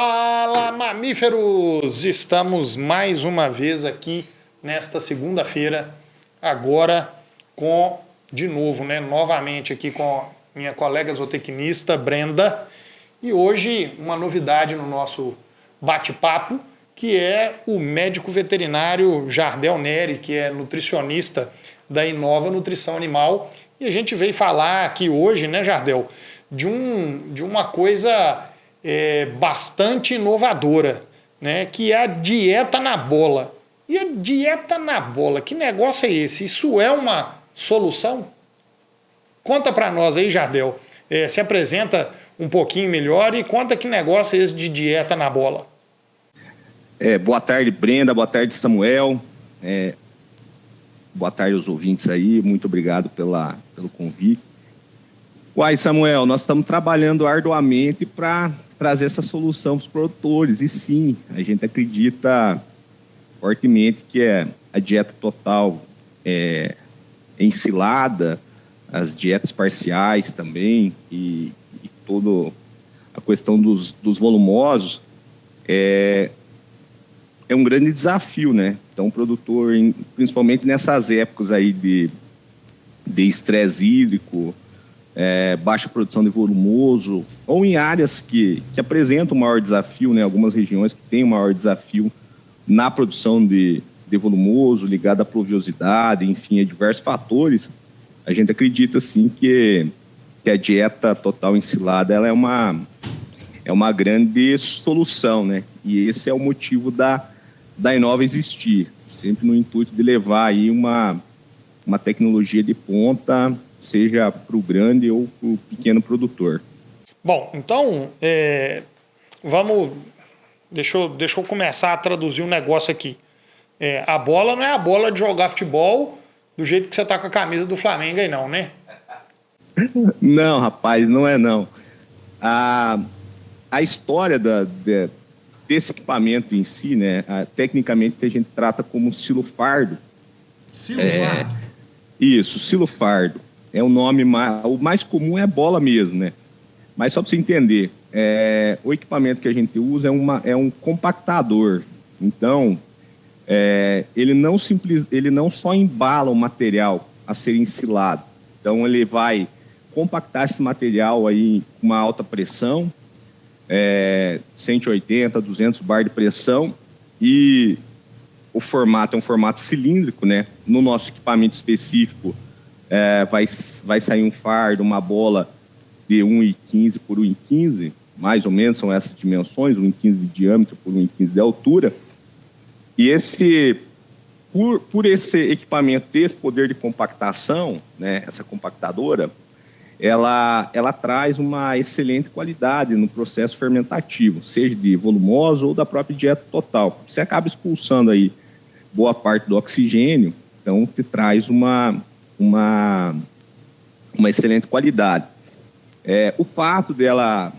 Fala, mamíferos! Estamos mais uma vez aqui nesta segunda-feira, agora de novo, novamente aqui com minha colega zootecnista Brenda, e hoje uma novidade no nosso bate-papo, que é o médico veterinário Jardel Neri, que é nutricionista da Inova Nutrição Animal, e a gente veio falar aqui hoje, Jardel, de uma coisa bastante inovadora, que é a dieta na bola. E a dieta na bola, que negócio é esse? Isso é uma solução? Conta para nós aí, Jardel. Se apresenta um pouquinho melhor e conta que negócio é esse de dieta na bola. Boa tarde, Brenda. Boa tarde, Samuel. Boa tarde aos ouvintes aí. Muito obrigado pelo convite. Uai, Samuel, nós estamos trabalhando arduamente para trazer essa solução para os produtores. E sim, a gente acredita fortemente que a dieta total ensilada, as dietas parciais também, e toda a questão dos volumosos é um grande desafio, né? Então, o produtor, principalmente nessas épocas aí de estresse hídrico, baixa produção de volumoso, ou em áreas que apresentam um maior desafio, né? Algumas regiões que têm um maior desafio na produção de volumoso, ligado à pluviosidade, enfim, a diversos fatores, a gente acredita, sim, que a dieta total ensilada ela é uma grande solução, né? E esse é o motivo da Inova existir, sempre no intuito de levar aí uma tecnologia de ponta, seja para o grande ou para o pequeno produtor. Bom, então, deixa eu começar a traduzir um negócio aqui. A bola não é a bola de jogar futebol do jeito que você tá com a camisa do Flamengo aí não, né? Não, rapaz, não é não. A história desse equipamento em si, né, tecnicamente a gente trata como silofardo. Silofardo? Isso, silofardo. O nome o mais comum é bola mesmo, né? Mas só para você entender, o equipamento que a gente usa é um compactador. Então, ele não só embala o material a ser ensilado. Então, ele vai compactar esse material aí com uma alta pressão, 180, 200 bar de pressão, e o formato é um formato cilíndrico, né? No nosso equipamento específico, vai sair um fardo, uma bola de 1,15 por 1,15, mais ou menos são essas dimensões, 1,15 de diâmetro por 1,15 de altura. E por esse equipamento ter esse poder de compactação, né, essa compactadora, ela traz uma excelente qualidade no processo fermentativo, seja de volumoso ou da própria dieta total. Você acaba expulsando aí boa parte do oxigênio, então te traz uma excelente qualidade. O fato dela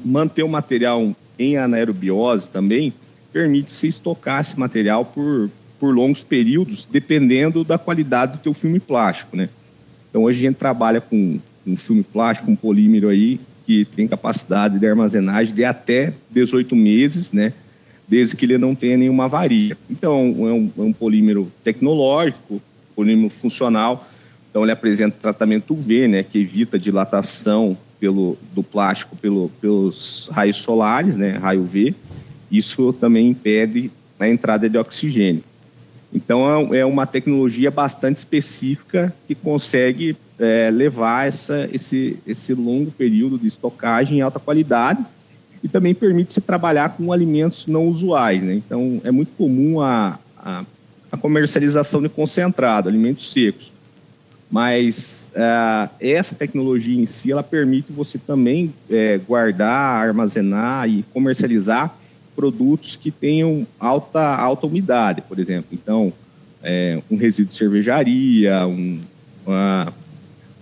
manter o material em anaerobiose também permite se estocar esse material por longos períodos, dependendo da qualidade do teu filme plástico, né? Então, hoje a gente trabalha com um filme plástico, um polímero aí, que tem capacidade de armazenagem de até 18 meses, né? Desde que ele não tenha nenhuma avaria. Então, é um polímero tecnológico, polímero funcional. Então, ele apresenta tratamento UV, né? Que evita a dilatação do plástico pelos raios solares, né? Raio UV. Isso também impede a entrada de oxigênio. Então, é uma tecnologia bastante específica que consegue levar esse longo período de estocagem em alta qualidade e também permite se trabalhar com alimentos não usuais, né? Então, é muito comum a comercialização de concentrado, alimentos secos. Mas essa tecnologia em si, ela permite você também guardar, armazenar e comercializar produtos que tenham alta umidade, por exemplo. Então, um resíduo de cervejaria, um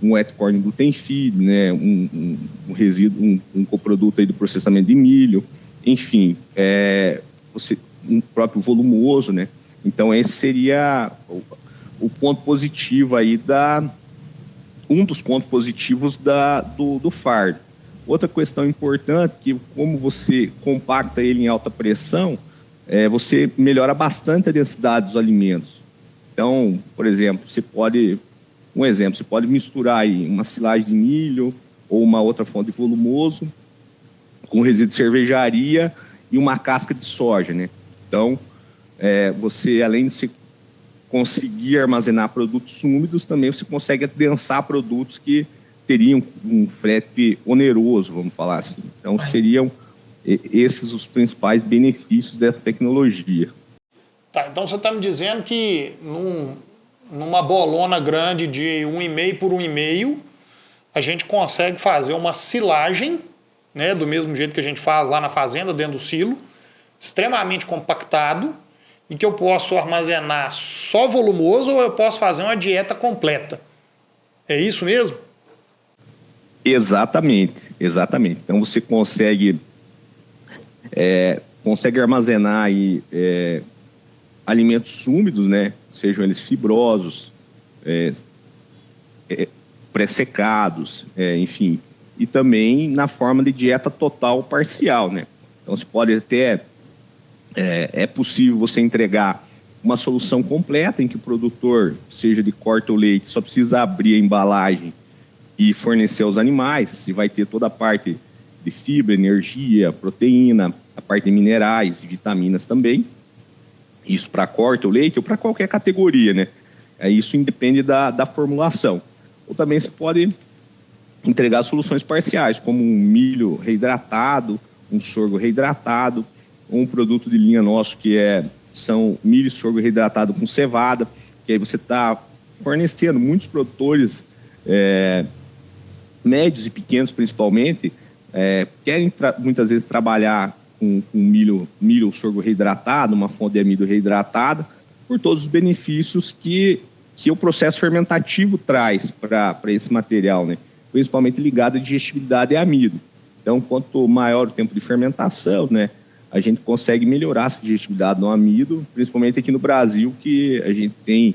wet corn gluten free, né? um resíduo, um coproduto aí do processamento de milho, enfim, um próprio volumoso, né? Então, esse seria o ponto positivo aí um dos pontos positivos do fardo. Outra questão importante, que como você compacta ele em alta pressão, você melhora bastante a densidade dos alimentos. Então, por exemplo, você pode misturar aí uma silagem de milho ou uma outra fonte de volumoso com resíduo de cervejaria e uma casca de soja, né? Então, você, além de se conseguir armazenar produtos úmidos, também você consegue adensar produtos que teriam um frete oneroso, vamos falar assim. Então, seriam esses os principais benefícios dessa tecnologia. Tá, então você está me dizendo que numa bolona grande de 1,5 por 1,5, a gente consegue fazer uma silagem, né, do mesmo jeito que a gente faz lá na fazenda, dentro do silo, extremamente compactado, e que eu posso armazenar só volumoso ou eu posso fazer uma dieta completa. É isso mesmo? Exatamente. Então você consegue armazenar aí, alimentos úmidos, né? Sejam eles fibrosos, pré-secados, enfim, e também na forma de dieta total parcial, né? Então você pode até é possível você entregar uma solução completa em que o produtor, seja de corte ou leite, só precisa abrir a embalagem e fornecer aos animais. Você vai ter toda a parte de fibra, energia, proteína, a parte de minerais e vitaminas também. Isso para corte ou leite ou para qualquer categoria, né? Isso independe da formulação. Ou também você pode entregar soluções parciais, como um milho reidratado, um sorgo reidratado, ou um produto de linha nosso que são milho e sorgo reidratado com cevada, que aí você está fornecendo. Muitos produtores, médios e pequenos principalmente, querem muitas vezes trabalhar com milho ou sorgo reidratado, uma fonte de amido reidratada, por todos os benefícios que o processo fermentativo traz para esse material, né? Principalmente ligado à digestibilidade e amido. Então, quanto maior o tempo de fermentação, né, a gente consegue melhorar essa digestibilidade do amido, principalmente aqui no Brasil, que a gente tem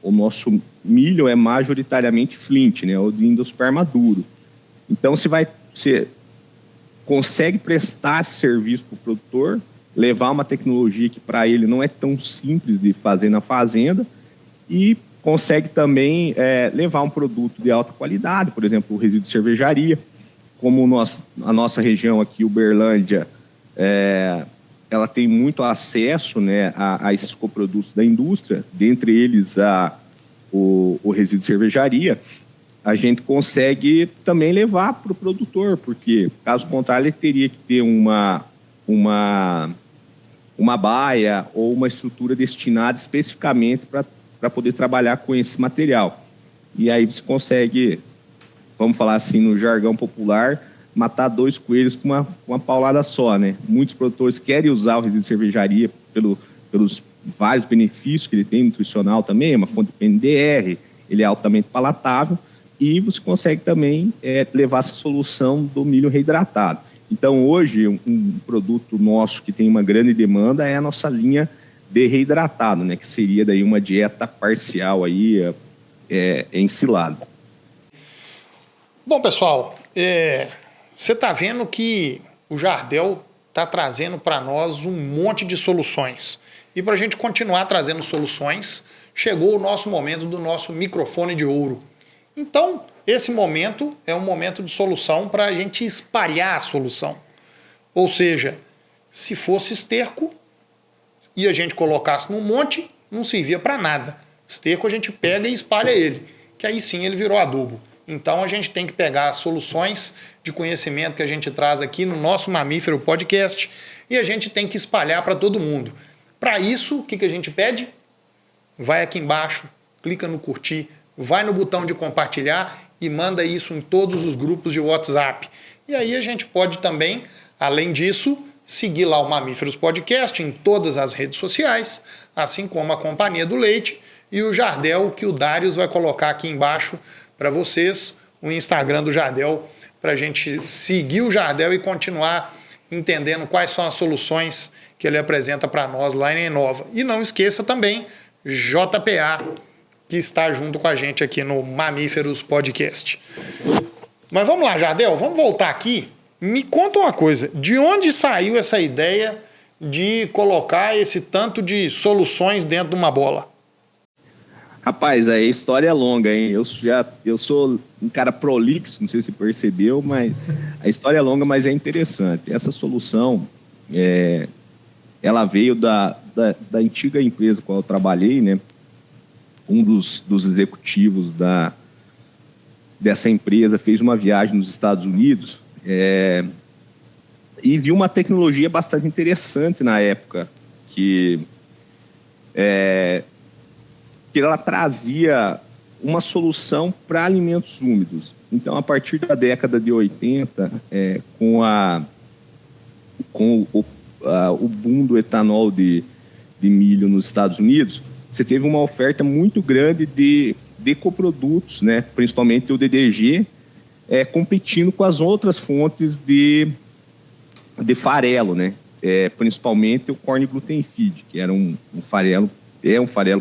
o nosso milho é majoritariamente flint, né, o de endosperma duro. Então, você consegue prestar esse serviço para o produtor, levar uma tecnologia que para ele não é tão simples de fazer na fazenda, e consegue também levar um produto de alta qualidade, por exemplo, o resíduo de cervejaria. Como a nossa região aqui, Uberlândia, ela tem muito acesso, né, a esses coprodutos da indústria, dentre eles o resíduo de cervejaria, a gente consegue também levar para o produtor, porque, caso contrário, ele teria que ter uma baia ou uma estrutura destinada especificamente para poder trabalhar com esse material. E aí você consegue, vamos falar assim, no jargão popular, matar 2 coelhos com uma paulada só, né? Muitos produtores querem usar o resíduo de cervejaria pelos vários benefícios que ele tem, nutricional também, é uma fonte de PNDR, ele é altamente palatável, e você consegue também levar essa solução do milho reidratado. Então, hoje, um produto nosso que tem uma grande demanda é a nossa linha de reidratado, né? Que seria daí uma dieta parcial aí, ensilada. Bom, pessoal, você está vendo que o Jardel está trazendo para nós um monte de soluções. E para a gente continuar trazendo soluções, chegou o nosso momento do nosso microfone de ouro. Então, esse momento é um momento de solução para a gente espalhar a solução. Ou seja, se fosse esterco e a gente colocasse num monte, não servia para nada. Esterco a gente pega e espalha ele, que aí sim ele virou adubo. Então a gente tem que pegar as soluções de conhecimento que a gente traz aqui no nosso Mamífero Podcast e a gente tem que espalhar para todo mundo. Para isso, o que a gente pede? Vai aqui embaixo, clica no curtir, vai no botão de compartilhar e manda isso em todos os grupos de WhatsApp. E aí a gente pode também, além disso, seguir lá o Mamíferos Podcast em todas as redes sociais, assim como a Companhia do Leite e o Jardel, que o Darius vai colocar aqui embaixo para vocês, o Instagram do Jardel, para a gente seguir o Jardel e continuar entendendo quais são as soluções que ele apresenta para nós lá em Enova. E não esqueça também JPA, que está junto com a gente aqui no Mamíferos Podcast. Mas vamos lá, Jardel, vamos voltar aqui. Me conta uma coisa, de onde saiu essa ideia de colocar esse tanto de soluções dentro de uma bola? Rapaz, a história é longa, hein? Eu sou um cara prolixo, não sei se você percebeu, mas a história é longa, mas é interessante. Essa solução, ela veio da antiga empresa com a qual eu trabalhei, né? Um dos executivos dessa empresa fez uma viagem nos Estados Unidos e viu uma tecnologia bastante interessante na época, que ela trazia uma solução para alimentos úmidos. Então, a partir da década de 80, com o boom do etanol de milho nos Estados Unidos, você teve uma oferta muito grande de ecoprodutos, né? Principalmente o DDG, competindo com as outras fontes de farelo, né? Principalmente o corn gluten feed, que era um farelo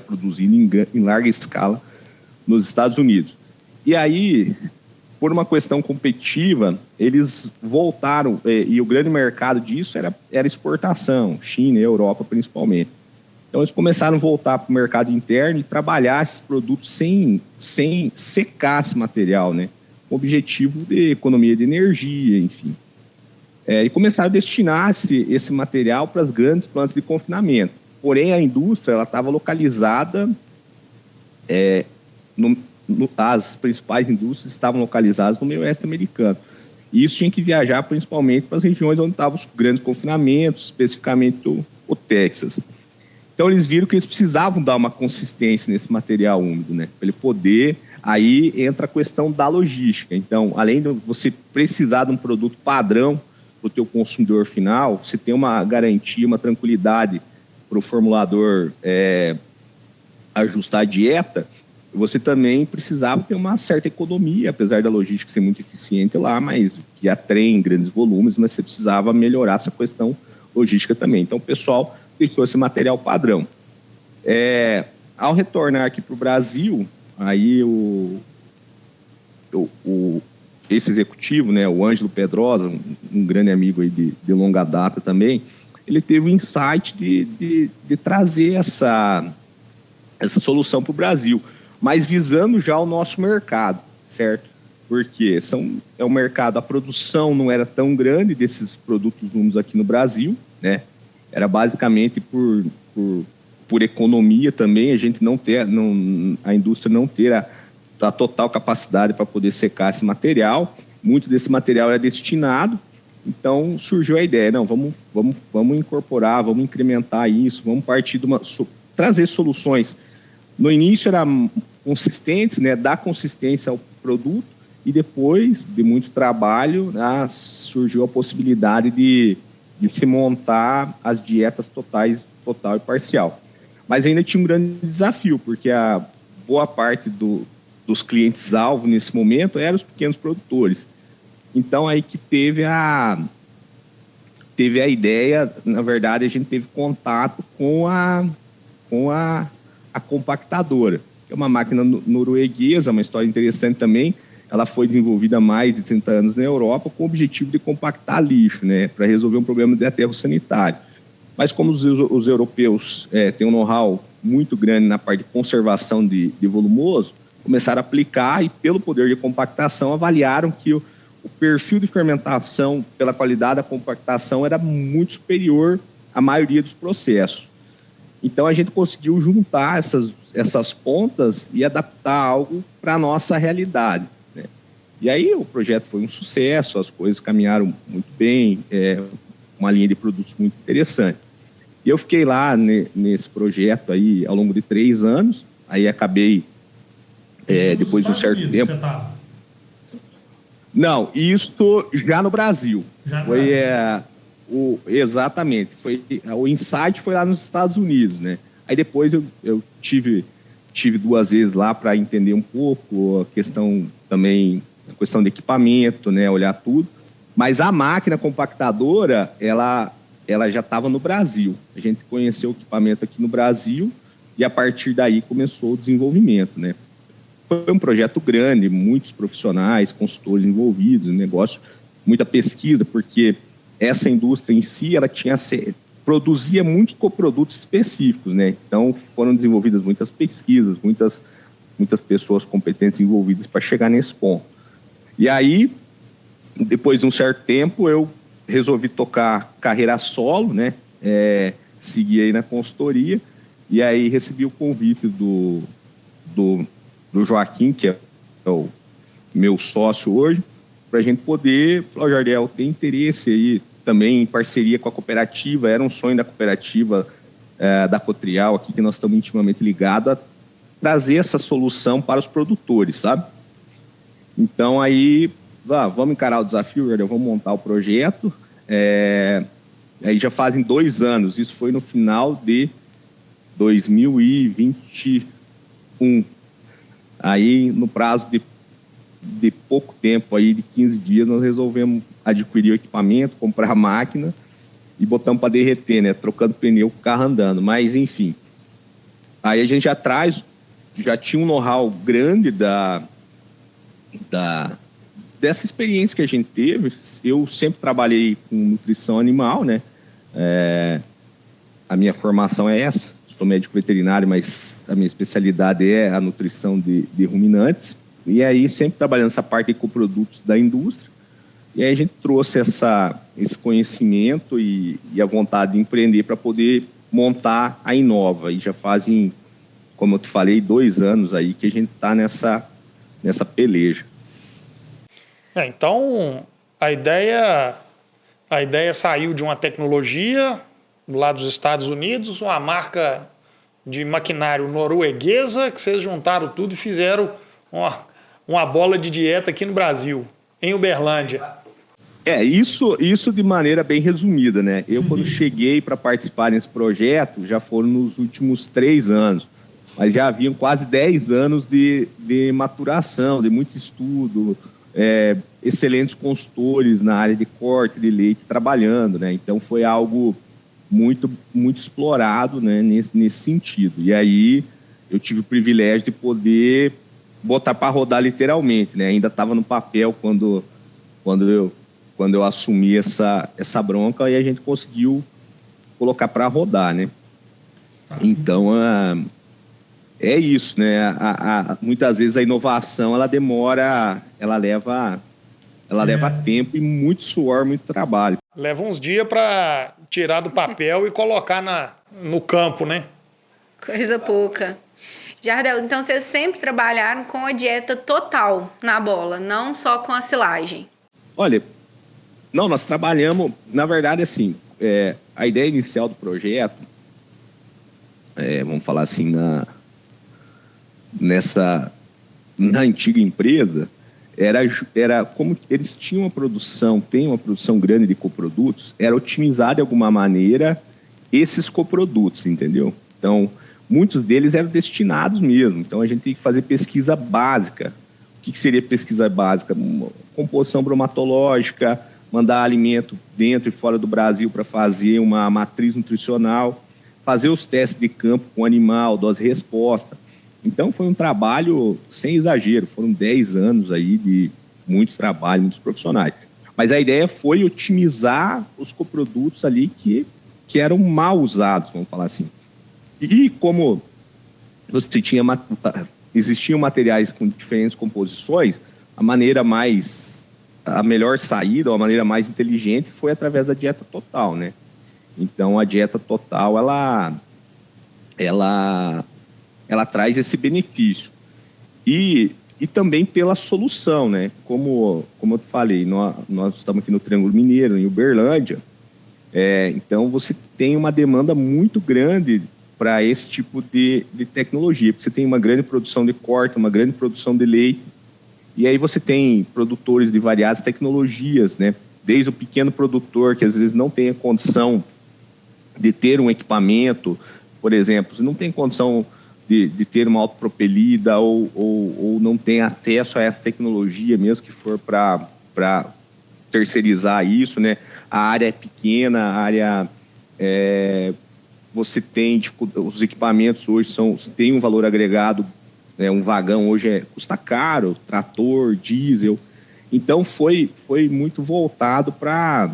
produzido em larga escala nos Estados Unidos. E aí, por uma questão competitiva, eles voltaram, e o grande mercado disso era exportação, China e Europa principalmente. Então, eles começaram a voltar para o mercado interno e trabalhar esses produtos sem secar esse material, né? Com o objetivo de economia de energia, enfim. E começaram a destinar esse material para as grandes plantas de confinamento. Porém, a indústria estava localizada, as principais indústrias estavam localizadas no meio oeste americano. E isso tinha que viajar principalmente para as regiões onde estavam os grandes confinamentos, especificamente o Texas. Então, eles viram que eles precisavam dar uma consistência nesse material úmido, né? Para ele poder... Aí entra a questão da logística. Então, além de você precisar de um produto padrão para o teu consumidor final, você tem uma garantia, uma tranquilidade para o formulador ajustar a dieta, você também precisava ter uma certa economia, apesar da logística ser muito eficiente lá, mas que a trem em grandes volumes, mas você precisava melhorar essa questão logística também. Então, o pessoal deixou esse material padrão. Ao retornar aqui para o Brasil, aí esse executivo, né, o Ângelo Pedrosa, um grande amigo aí de longa data também, ele teve o insight de trazer essa solução para o Brasil, mas visando já o nosso mercado, certo? Porque é um mercado, a produção não era tão grande desses produtos úmidos aqui no Brasil, né? Era basicamente por economia também, a indústria não ter a total capacidade para poder secar esse material. Muito desse material era destinado. Então, surgiu a ideia, não, vamos incorporar, vamos incrementar isso, vamos partir trazer soluções. No início eram consistentes, né, dar consistência ao produto, e depois de muito trabalho, surgiu a possibilidade de se montar as dietas total e parcial. Mas ainda tinha um grande desafio, porque a boa parte dos clientes-alvo nesse momento eram os pequenos produtores. Então, aí que teve a ideia, na verdade, a gente teve contato com a compactadora, que é uma máquina norueguesa, uma história interessante também. Ela foi desenvolvida há mais de 30 anos na Europa com o objetivo de compactar lixo, né, para resolver um problema de aterro sanitário. Mas como os europeus têm um know-how muito grande na parte de conservação de volumoso, começaram a aplicar e, pelo poder de compactação, avaliaram que o perfil de fermentação, pela qualidade da compactação, era muito superior à maioria dos processos. Então, a gente conseguiu juntar essas pontas e adaptar algo para a nossa realidade, né? E aí o projeto foi um sucesso, as coisas caminharam muito bem, uma linha de produtos muito interessante. E eu fiquei lá nesse projeto aí ao longo de 3 anos, aí acabei, depois de um certo tempo... Você tava? Não, isso já no Brasil. Exatamente. O insight foi lá nos Estados Unidos, né? Aí depois eu tive 2 vezes lá para entender um pouco a questão de equipamento, né? Olhar tudo. Mas a máquina compactadora, ela já estava no Brasil. A gente conheceu o equipamento aqui no Brasil e a partir daí começou o desenvolvimento, né? foi um projeto grande, muitos profissionais, consultores envolvidos, negócio, muita pesquisa, porque essa indústria em si, ela produzia muitos coprodutos específicos, né? Então, foram desenvolvidas muitas pesquisas, muitas pessoas competentes envolvidas para chegar nesse ponto. E aí, depois de um certo tempo, eu resolvi tocar carreira solo, né? Segui aí na consultoria, e aí recebi o convite do Joaquim, que é o meu sócio hoje, para a gente poder falar, Jardel, tem interesse aí também em parceria com a cooperativa, era um sonho da cooperativa da Cotrial aqui, que nós estamos intimamente ligados a trazer essa solução para os produtores, sabe? Então aí, vamos encarar o desafio, Jardel, vamos montar o projeto, aí já fazem 2 anos, isso foi no final de 2021. Aí, no prazo de pouco tempo, aí, de 15 dias, nós resolvemos adquirir o equipamento, comprar a máquina e botamos para derreter, né? Trocando pneu com o carro andando. Mas, enfim, aí a gente já tinha um know-how grande dessa experiência que a gente teve. Eu sempre trabalhei com nutrição animal, né? A minha formação é essa. Sou médico veterinário, mas a minha especialidade é a nutrição de ruminantes. E aí, sempre trabalhando essa parte de coprodutos da indústria. E aí, a gente trouxe esse conhecimento e a vontade de empreender para poder montar a Inova. E já fazem, como eu te falei, 2 anos aí que a gente está nessa peleja. Então, a ideia saiu de uma tecnologia lá dos Estados Unidos, uma marca de maquinário norueguesa, que vocês juntaram tudo e fizeram uma bola de dieta aqui no Brasil, em Uberlândia. Isso de maneira bem resumida, né? Eu, quando cheguei para participar nesse projeto, já foram nos últimos 3 anos, mas já haviam quase 10 anos de maturação, de muito estudo, excelentes consultores na área de corte de leite trabalhando, né? Então, foi algo muito, muito explorado, né, nesse sentido. E aí eu tive o privilégio de poder botar para rodar literalmente, né? Ainda estava no papel quando eu assumi essa bronca e a gente conseguiu colocar para rodar, né? Então é isso, né? Muitas vezes a inovação ela demora, ela leva tempo e muito suor, muito trabalho. Leva uns dias para tirar do papel e colocar no campo, né? Coisa pouca. Jardel, então vocês sempre trabalharam com a dieta total na bola, não só com a silagem? Olha, não, nós trabalhamos, na verdade, assim, a ideia inicial do projeto, vamos falar assim, na antiga empresa, era como eles tinham tem uma produção grande de coprodutos, era otimizar de alguma maneira esses coprodutos, entendeu? Então, muitos deles eram destinados mesmo, então a gente tem que fazer pesquisa básica. O que seria pesquisa básica? Composição bromatológica, mandar alimento dentro e fora do Brasil para fazer uma matriz nutricional, fazer os testes de campo com animal, dose-resposta. Então, foi um trabalho sem exagero, foram 10 anos aí de muito trabalho, muitos profissionais. Mas a ideia foi otimizar os coprodutos ali que eram mal usados, vamos falar assim. E como existiam materiais com diferentes composições, a melhor saída, ou a maneira mais inteligente foi através da dieta total, né? Então, a dieta total, ela traz esse benefício. E também pela solução, né? Como eu te falei, nós estamos aqui no Triângulo Mineiro, em Uberlândia, então você tem uma demanda muito grande para esse tipo de tecnologia, porque você tem uma grande produção de corte, uma grande produção de leite, e aí você tem produtores de variadas tecnologias, né? Desde o pequeno produtor, que às vezes não tem a condição de ter um equipamento, por exemplo, você não tem condição de ter uma autopropelida ou não tem acesso a essa tecnologia, mesmo que for para terceirizar isso, né? A área é pequena, a área você tem, os equipamentos hoje têm um valor agregado Um vagão hoje custa caro, trator, diesel. Então, foi muito voltado para,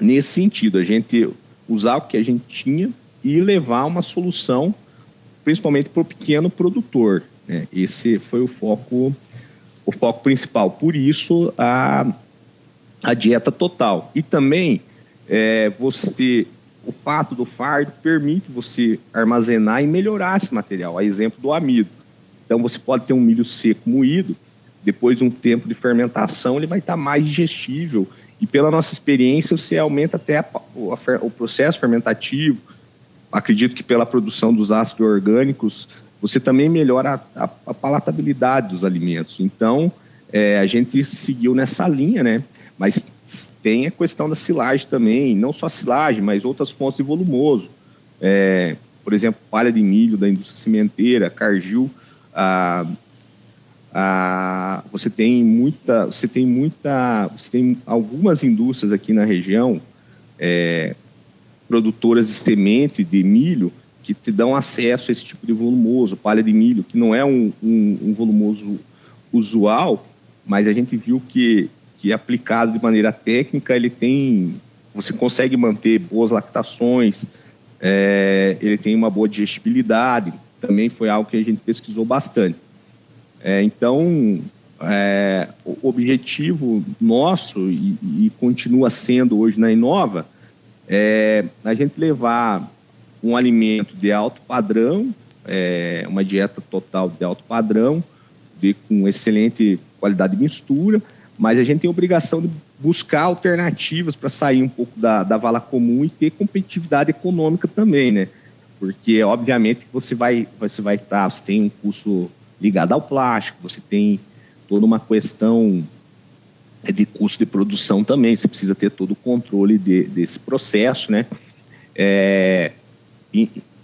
nesse sentido, a gente usar o que a gente tinha e levar uma solução, principalmente para o pequeno produtor, né? Esse foi o foco principal. Por isso, a dieta total. E também, o fato do fardo permite você armazenar e melhorar esse material. A exemplo do amido. Então, você pode ter um milho seco moído, depois de um tempo de fermentação, ele vai estar mais digestível. E pela nossa experiência, você aumenta até o processo fermentativo. Acredito que pela produção dos ácidos orgânicos, você também melhora a palatabilidade dos alimentos. Então, a gente seguiu nessa linha, né? Mas tem a questão da silagem também, não só a silagem, mas outras fontes de volumoso. Por exemplo, palha de milho da indústria cimenteira, cargill. Você tem algumas indústrias aqui na região, produtoras de semente de milho, que te dão acesso a esse tipo de volumoso, palha de milho, que não é um volumoso usual, mas a gente viu que aplicado de maneira técnica, você consegue manter boas lactações, ele tem uma boa digestibilidade, também foi algo que a gente pesquisou bastante. Então, o objetivo nosso, e continua sendo hoje na Inova, é a gente levar um alimento de alto padrão, uma dieta total de alto padrão, com excelente qualidade de mistura, mas a gente tem a obrigação de buscar alternativas para sair um pouco da vala comum e ter competitividade econômica também, né? Porque, obviamente, você tem um custo ligado ao plástico, você tem toda uma questão de custo de produção também, você precisa ter todo o controle desse processo, né?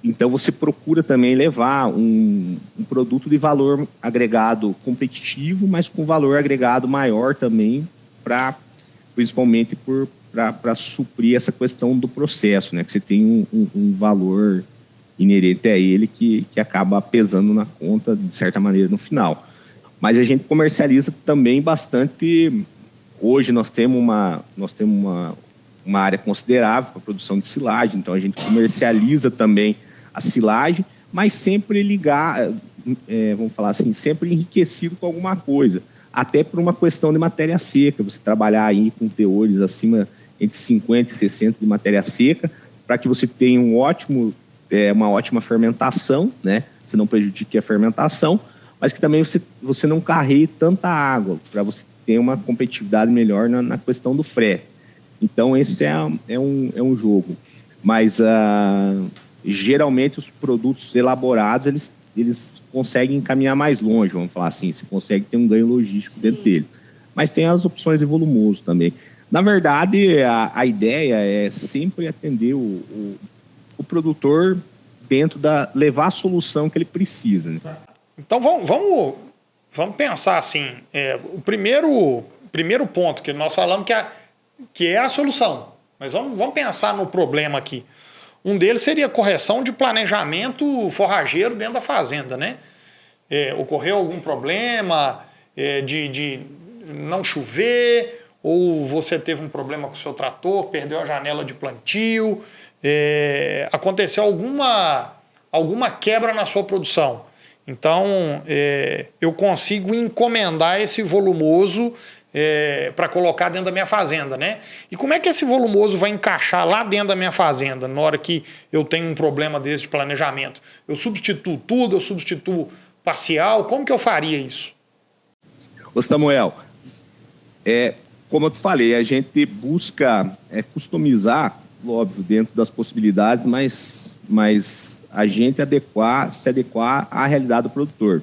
Então, você procura também levar um produto de valor agregado competitivo, mas com valor agregado maior também, principalmente para suprir essa questão do processo, né? Que você tem um valor inerente a ele que acaba pesando na conta, de certa maneira, no final. Mas a gente comercializa também bastante. Hoje nós temos uma área considerável para a produção de silagem, então a gente comercializa também a silagem, mas sempre vamos falar assim, sempre enriquecido com alguma coisa, até por uma questão de matéria seca, você trabalhar aí com teores acima entre 50 e 60 de matéria seca, para que você tenha uma ótima fermentação, né? Você não prejudique a fermentação, mas que também você não carregue tanta água, para você ter uma competitividade melhor na questão do frete. Então, esse é um jogo. Mas, geralmente, os produtos elaborados, eles conseguem caminhar mais longe, vamos falar assim. Você consegue ter um ganho logístico dentro dele. Mas tem as opções de volumoso também. Na verdade, a ideia é sempre atender o produtor levar a solução que ele precisa, né? Então, vamos pensar assim. O primeiro ponto que nós falamos que é a solução. Mas vamos pensar no problema aqui. Um deles seria a correção de planejamento forrageiro dentro da fazenda, né? Ocorreu algum problema de não chover, ou você teve um problema com o seu trator, perdeu a janela de plantio, aconteceu alguma quebra na sua produção. Então, eu consigo encomendar esse volumoso para colocar dentro da minha fazenda, né? E como é que esse volumoso vai encaixar lá dentro da minha fazenda, na hora que eu tenho um problema desse de planejamento? Eu substituo tudo, eu substituo parcial? Como que eu faria isso? Ô Samuel, como eu te falei, a gente busca customizar, óbvio, dentro das possibilidades, mas a gente se adequar à realidade do produtor.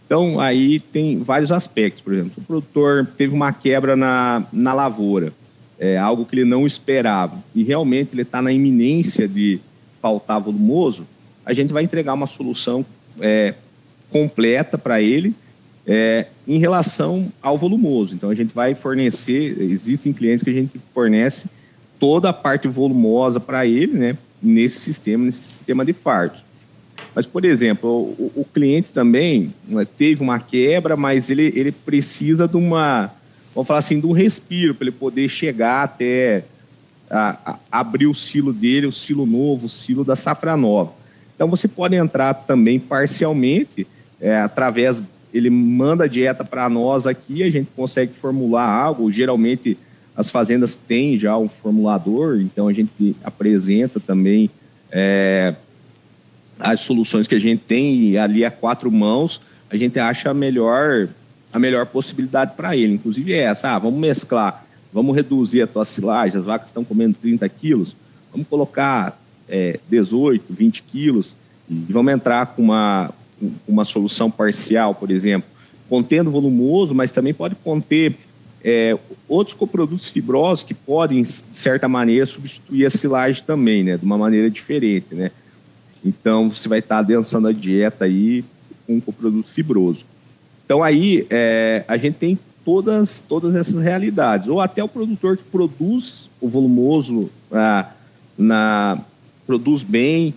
Então, aí tem vários aspectos. Por exemplo, o produtor teve uma quebra na lavoura, algo que ele não esperava, e realmente ele está na iminência de faltar volumoso, a gente vai entregar uma solução completa para ele em relação ao volumoso. Então, a gente vai fornecer, existem clientes que a gente fornece toda a parte volumosa para ele, né, nesse sistema de fardos. Mas, por exemplo, o cliente também teve uma quebra, mas ele precisa de vamos falar assim, de um respiro para ele poder chegar até abrir o silo dele, o silo novo, o silo da safra nova. Então, você pode entrar também parcialmente, ele manda a dieta para nós aqui, a gente consegue formular algo. Geralmente, as fazendas têm já um formulador, então a gente apresenta também as soluções que a gente tem ali a 4 mãos, a gente acha a melhor possibilidade para ele. Inclusive essa, vamos mesclar, vamos reduzir a tua silagem, as vacas estão comendo 30 quilos, vamos colocar 18, 20 quilos e vamos entrar com uma solução parcial, por exemplo, contendo volumoso, mas também pode conter outros coprodutos fibrosos que podem, de certa maneira, substituir a silagem também, né, de uma maneira diferente, né? Então, você vai estar adensando a dieta aí com um coproduto fibroso. Então, aí, a gente tem todas essas realidades. Ou até o produtor que produz o volumoso, produz bem,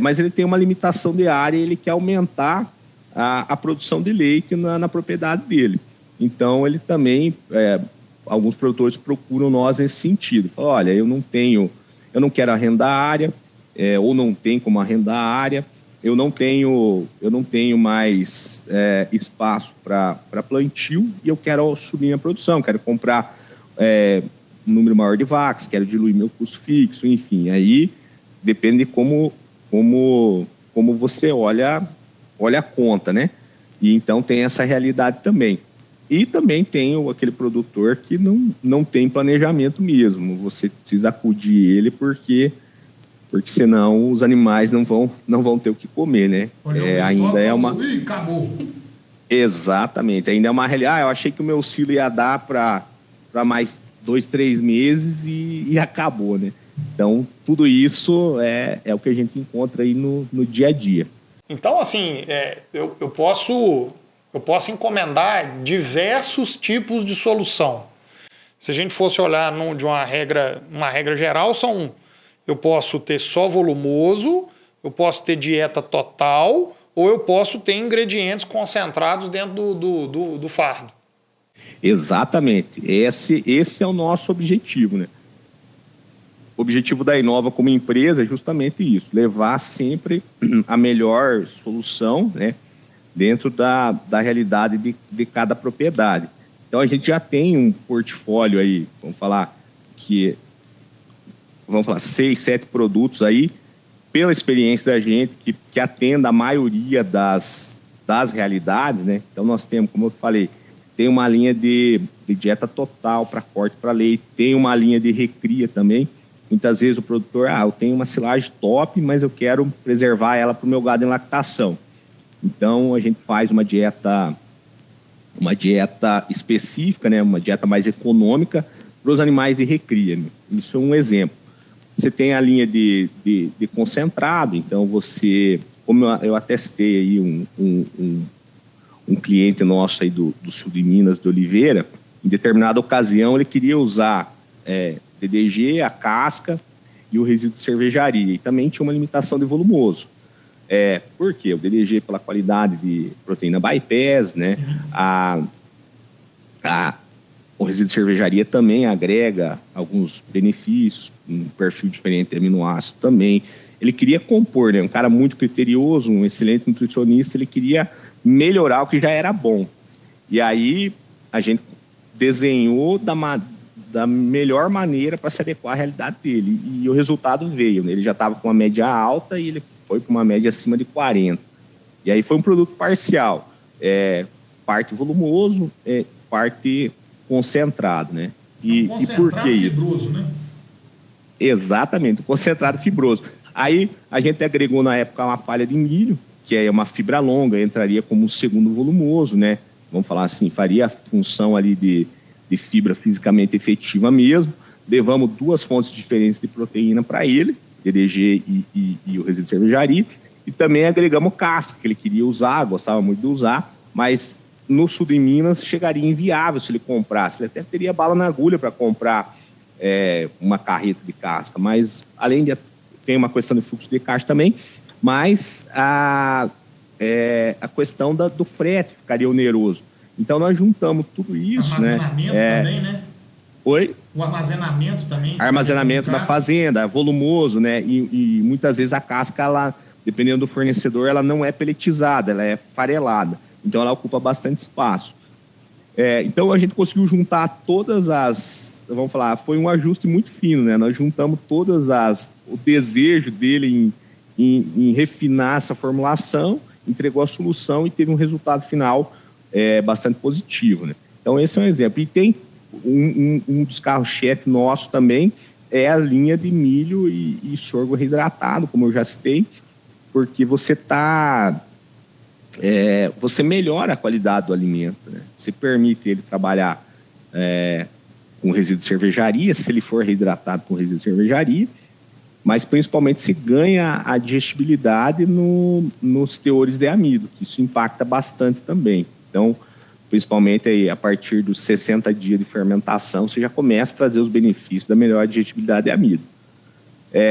mas ele tem uma limitação de área e ele quer aumentar a produção de leite na propriedade dele. Então, ele também, alguns produtores procuram nós nesse sentido. Falam, olha, eu não quero arrendar a área, ou não tem como arrendar a área, eu não tenho mais espaço para plantio e eu quero subir minha produção, quero comprar um número maior de vacas, quero diluir meu custo fixo, enfim. Aí depende como você olha a conta, né? E então tem essa realidade também. E também tem aquele produtor que não tem planejamento mesmo. Você precisa acudir ele porque senão os animais não vão ter o que comer, né? Ainda é uma... Ih, acabou. Exatamente. Ainda é uma realidade. Eu achei que o meu silo ia dar para mais 2, 3 meses e acabou, né? Então, tudo isso é o que a gente encontra aí no dia a dia. Então, assim, eu posso encomendar diversos tipos de solução. Se a gente fosse olhar de uma regra geral, eu posso ter só volumoso, eu posso ter dieta total, ou eu posso ter ingredientes concentrados dentro do fardo. Exatamente. Esse é o nosso objetivo, né? O objetivo da Inova como empresa é justamente isso, levar sempre a melhor solução, né, dentro da realidade de cada propriedade. Então, a gente já tem um portfólio aí, vamos falar 6, 7 produtos aí, pela experiência da gente, que atenda a maioria das realidades, né? Então, nós temos, como eu falei, tem uma linha de dieta total para corte para leite, tem uma linha de recria também. Muitas vezes o produtor, eu tenho uma silagem top, mas eu quero preservar ela para o meu gado em lactação. Então, a gente faz uma dieta específica, né? Uma dieta mais econômica para os animais de recria. Né? Isso é um exemplo. Você tem a linha de concentrado, então você, como eu atestei aí um cliente nosso aí do sul de Minas, de Oliveira, em determinada ocasião ele queria usar DDG, a casca e o resíduo de cervejaria, e também tinha uma limitação de volumoso. Por quê? O DDG pela qualidade de proteína bypass, né? O resíduo de cervejaria também agrega alguns benefícios, um perfil diferente de aminoácido também. Ele queria compor, né? Um cara muito criterioso, um excelente nutricionista, ele queria melhorar o que já era bom. E aí a gente desenhou da melhor maneira para se adequar à realidade dele. E o resultado veio, né? Ele já estava com uma média alta e ele foi para uma média acima de 40. E aí foi um produto parcial. Parte volumoso, parte concentrado, né? E por que fibroso, né? Exatamente, concentrado fibroso. Aí a gente agregou na época uma palha de milho, que é uma fibra longa, entraria como um segundo volumoso, né? Vamos falar assim, faria a função ali de fibra fisicamente efetiva mesmo. Levamos 2 fontes diferentes de proteína para ele, DDG e o resíduo de cervejaria, e também agregamos casca, que ele queria usar, gostava muito de usar, mas no sul de Minas chegaria inviável se ele comprasse. Ele até teria bala na agulha para comprar uma carreta de casca, mas além de ter uma questão de fluxo de caixa também, mas a questão do frete ficaria oneroso. Então, nós juntamos tudo isso. Armazenamento também, né? Oi? O armazenamento também. Armazenamento na fazenda, volumoso, né? E muitas vezes a casca, ela, dependendo do fornecedor, ela não é pelletizada, ela é farelada. Então, ela ocupa bastante espaço. Então, a gente conseguiu juntar todas as... Vamos falar, foi um ajuste muito fino, né? Nós juntamos o desejo dele em refinar essa formulação, entregou a solução e teve um resultado final bastante positivo, né? Então, esse é um exemplo. E tem um dos carros-chefe nosso também, é a linha de milho e sorgo reidratado, como eu já citei, porque você melhora a qualidade do alimento, né? Você permite ele trabalhar com resíduo de cervejaria, se ele for reidratado com resíduo de cervejaria, mas principalmente se ganha a digestibilidade nos teores de amido, que isso impacta bastante também. Então, principalmente aí, a partir dos 60 dias de fermentação, você já começa a trazer os benefícios da melhor digestibilidade de amido.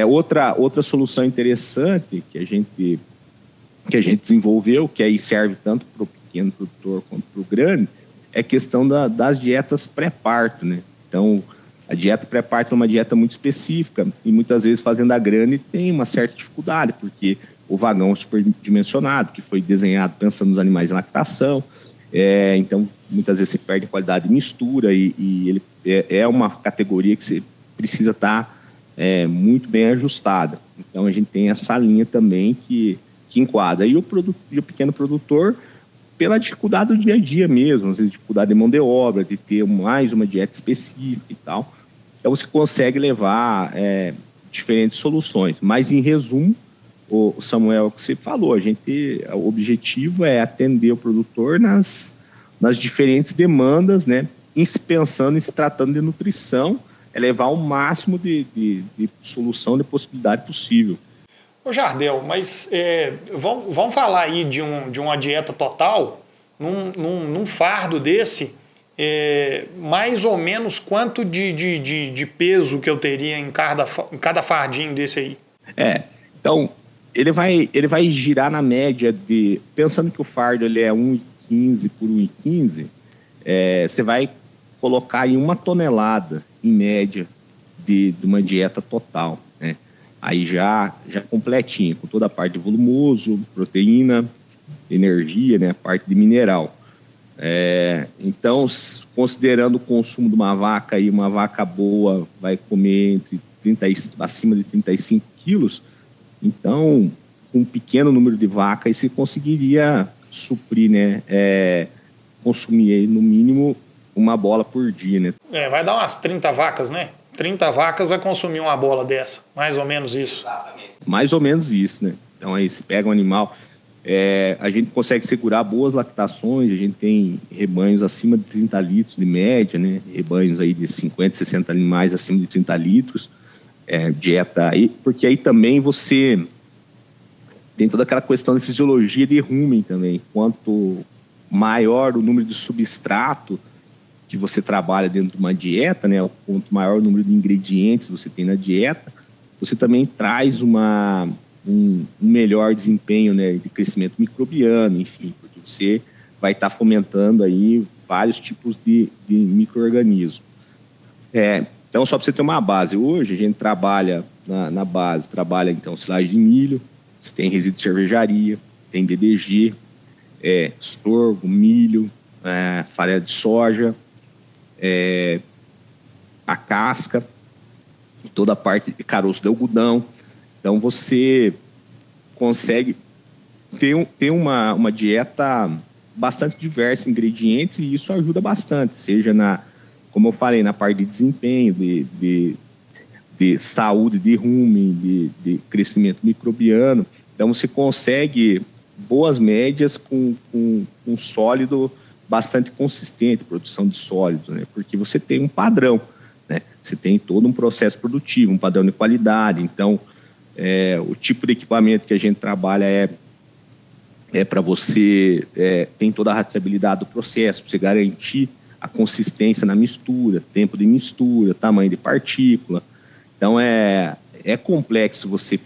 Outra solução interessante que a gente desenvolveu, que aí serve tanto para o pequeno produtor quanto para o grande, é a questão das dietas pré-parto, né? Então, a dieta pré-parto é uma dieta muito específica e muitas vezes fazenda grande tem uma certa dificuldade, porque o vagão é superdimensionado, que foi desenhado pensando nos animais em lactação, então muitas vezes você perde a qualidade de mistura e ele é uma categoria que você precisa estar muito bem ajustada. Então, a gente tem essa linha também que enquadra. E o pequeno produtor, pela dificuldade do dia a dia mesmo, às vezes dificuldade de mão de obra, de ter mais uma dieta específica e tal. Então, você consegue levar diferentes soluções. Mas, em resumo, o Samuel, que você falou, o objetivo é atender o produtor nas diferentes demandas, né? Pensando e se tratando de nutrição, levar o máximo de solução, de possibilidade possível. Ô Jardel, mas vamos falar aí de uma dieta total, num fardo desse, mais ou menos quanto de peso que eu teria em cada fardinho desse aí? Então, ele vai girar na média pensando que o fardo ele é 1,15 por 1,15, você vai colocar aí 1 tonelada, em média, de uma dieta total, né? Aí já completinha, com toda a parte de volumoso, proteína, energia, né, a parte de mineral. Então, considerando o consumo de uma vaca, aí, uma vaca boa vai comer acima de 35 quilos, então, com um pequeno número de vacas, você conseguiria suprir, né, consumir aí, no mínimo 1 bola por dia, né? Vai dar umas 30 vacas, né? 30 vacas vai consumir 1 bola dessa, mais ou menos isso. Mais ou menos isso, né? Então aí se pega um animal, a gente consegue segurar boas lactações, a gente tem rebanhos acima de 30 litros de média, né? Rebanhos aí de 50, 60 animais acima de 30 litros, dieta aí, porque aí também você tem toda aquela questão de fisiologia de rumen também. Quanto maior o número de substrato que você trabalha dentro de uma dieta, né, quanto maior o número de ingredientes você tem na dieta, você também traz um melhor desempenho, né, de crescimento microbiano, enfim, porque você vai estar fomentando aí vários tipos de micro-organismos. Então, só para você ter uma base, hoje a gente trabalha na base, então silagem de milho, você tem resíduo de cervejaria, tem DDG, sorgo, milho, farinha de soja, a casca, toda a parte de caroço de algodão. Então, você consegue ter uma dieta bastante diversa em ingredientes e isso ajuda bastante, seja como eu falei, na parte de desempenho, de saúde, de rumen, de crescimento microbiano. Então, você consegue boas médias com um sólido bastante consistente, produção de sólidos, né? Porque você tem um padrão, né? Você tem todo um processo produtivo, um padrão de qualidade. Então, o tipo de equipamento que a gente trabalha para você, tem toda a rastreabilidade do processo, para você garantir a consistência na mistura, tempo de mistura, tamanho de partícula. Então, é complexo você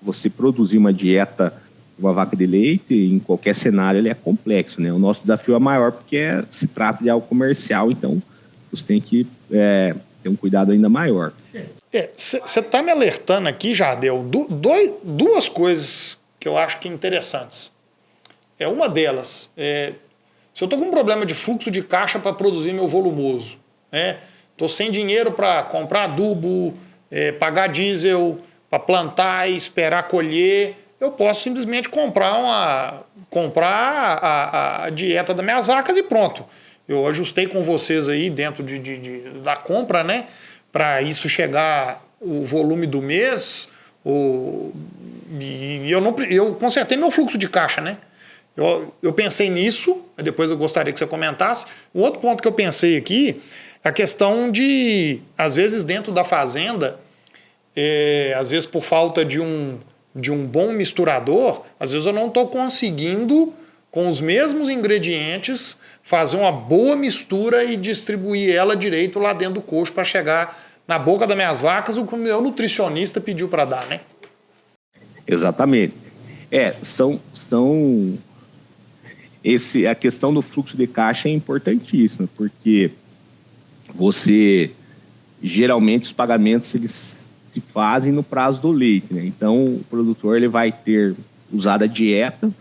você produzir uma dieta de uma vaca de leite, em qualquer cenário, ele é complexo, né? O nosso desafio é maior porque se trata de algo comercial, então você tem que ter um cuidado ainda maior. Você está me alertando aqui, Jardel, duas coisas que eu acho que interessantes. Uma delas, se eu estou com um problema de fluxo de caixa para produzir meu volumoso, estou sem dinheiro para comprar adubo, pagar diesel, para plantar e esperar colher, eu posso simplesmente comprar a dieta das minhas vacas e pronto. Eu ajustei com vocês aí dentro da compra, né? Para isso chegar o volume do mês, e eu consertei meu fluxo de caixa, né? Eu pensei nisso, depois eu gostaria que você comentasse. Um outro ponto que eu pensei aqui é a questão de, às vezes dentro da fazenda, às vezes por falta de um bom misturador, às vezes eu não estou conseguindo, com os mesmos ingredientes, fazer uma boa mistura e distribuir ela direito lá dentro do coxo para chegar na boca das minhas vacas, o que o meu nutricionista pediu para dar, né? Exatamente. A questão do fluxo de caixa é importantíssima, porque geralmente os pagamentos eles se fazem no prazo do leite, né? Então o produtor ele vai ter usado a dieta,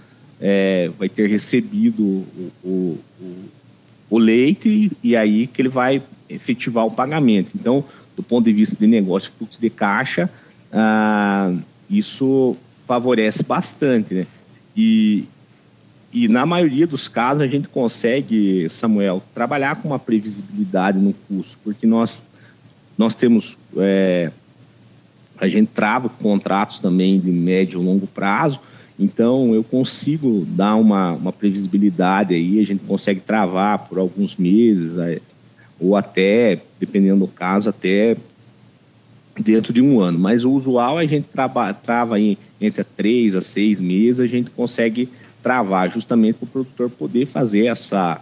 vai ter recebido o leite e aí que ele vai efetivar o pagamento. Então, do ponto de vista de negócio, fluxo de caixa, isso favorece bastante, né? E na maioria dos casos a gente consegue, Samuel, trabalhar com uma previsibilidade no custo, porque nós temos, a gente trava contratos também de médio e longo prazo, então eu consigo dar uma previsibilidade aí, a gente consegue travar por alguns meses, ou até, dependendo do caso, até dentro de um ano. Mas o usual a gente trava aí entre 3 a 6 meses, a gente consegue travar justamente para o produtor poder fazer essa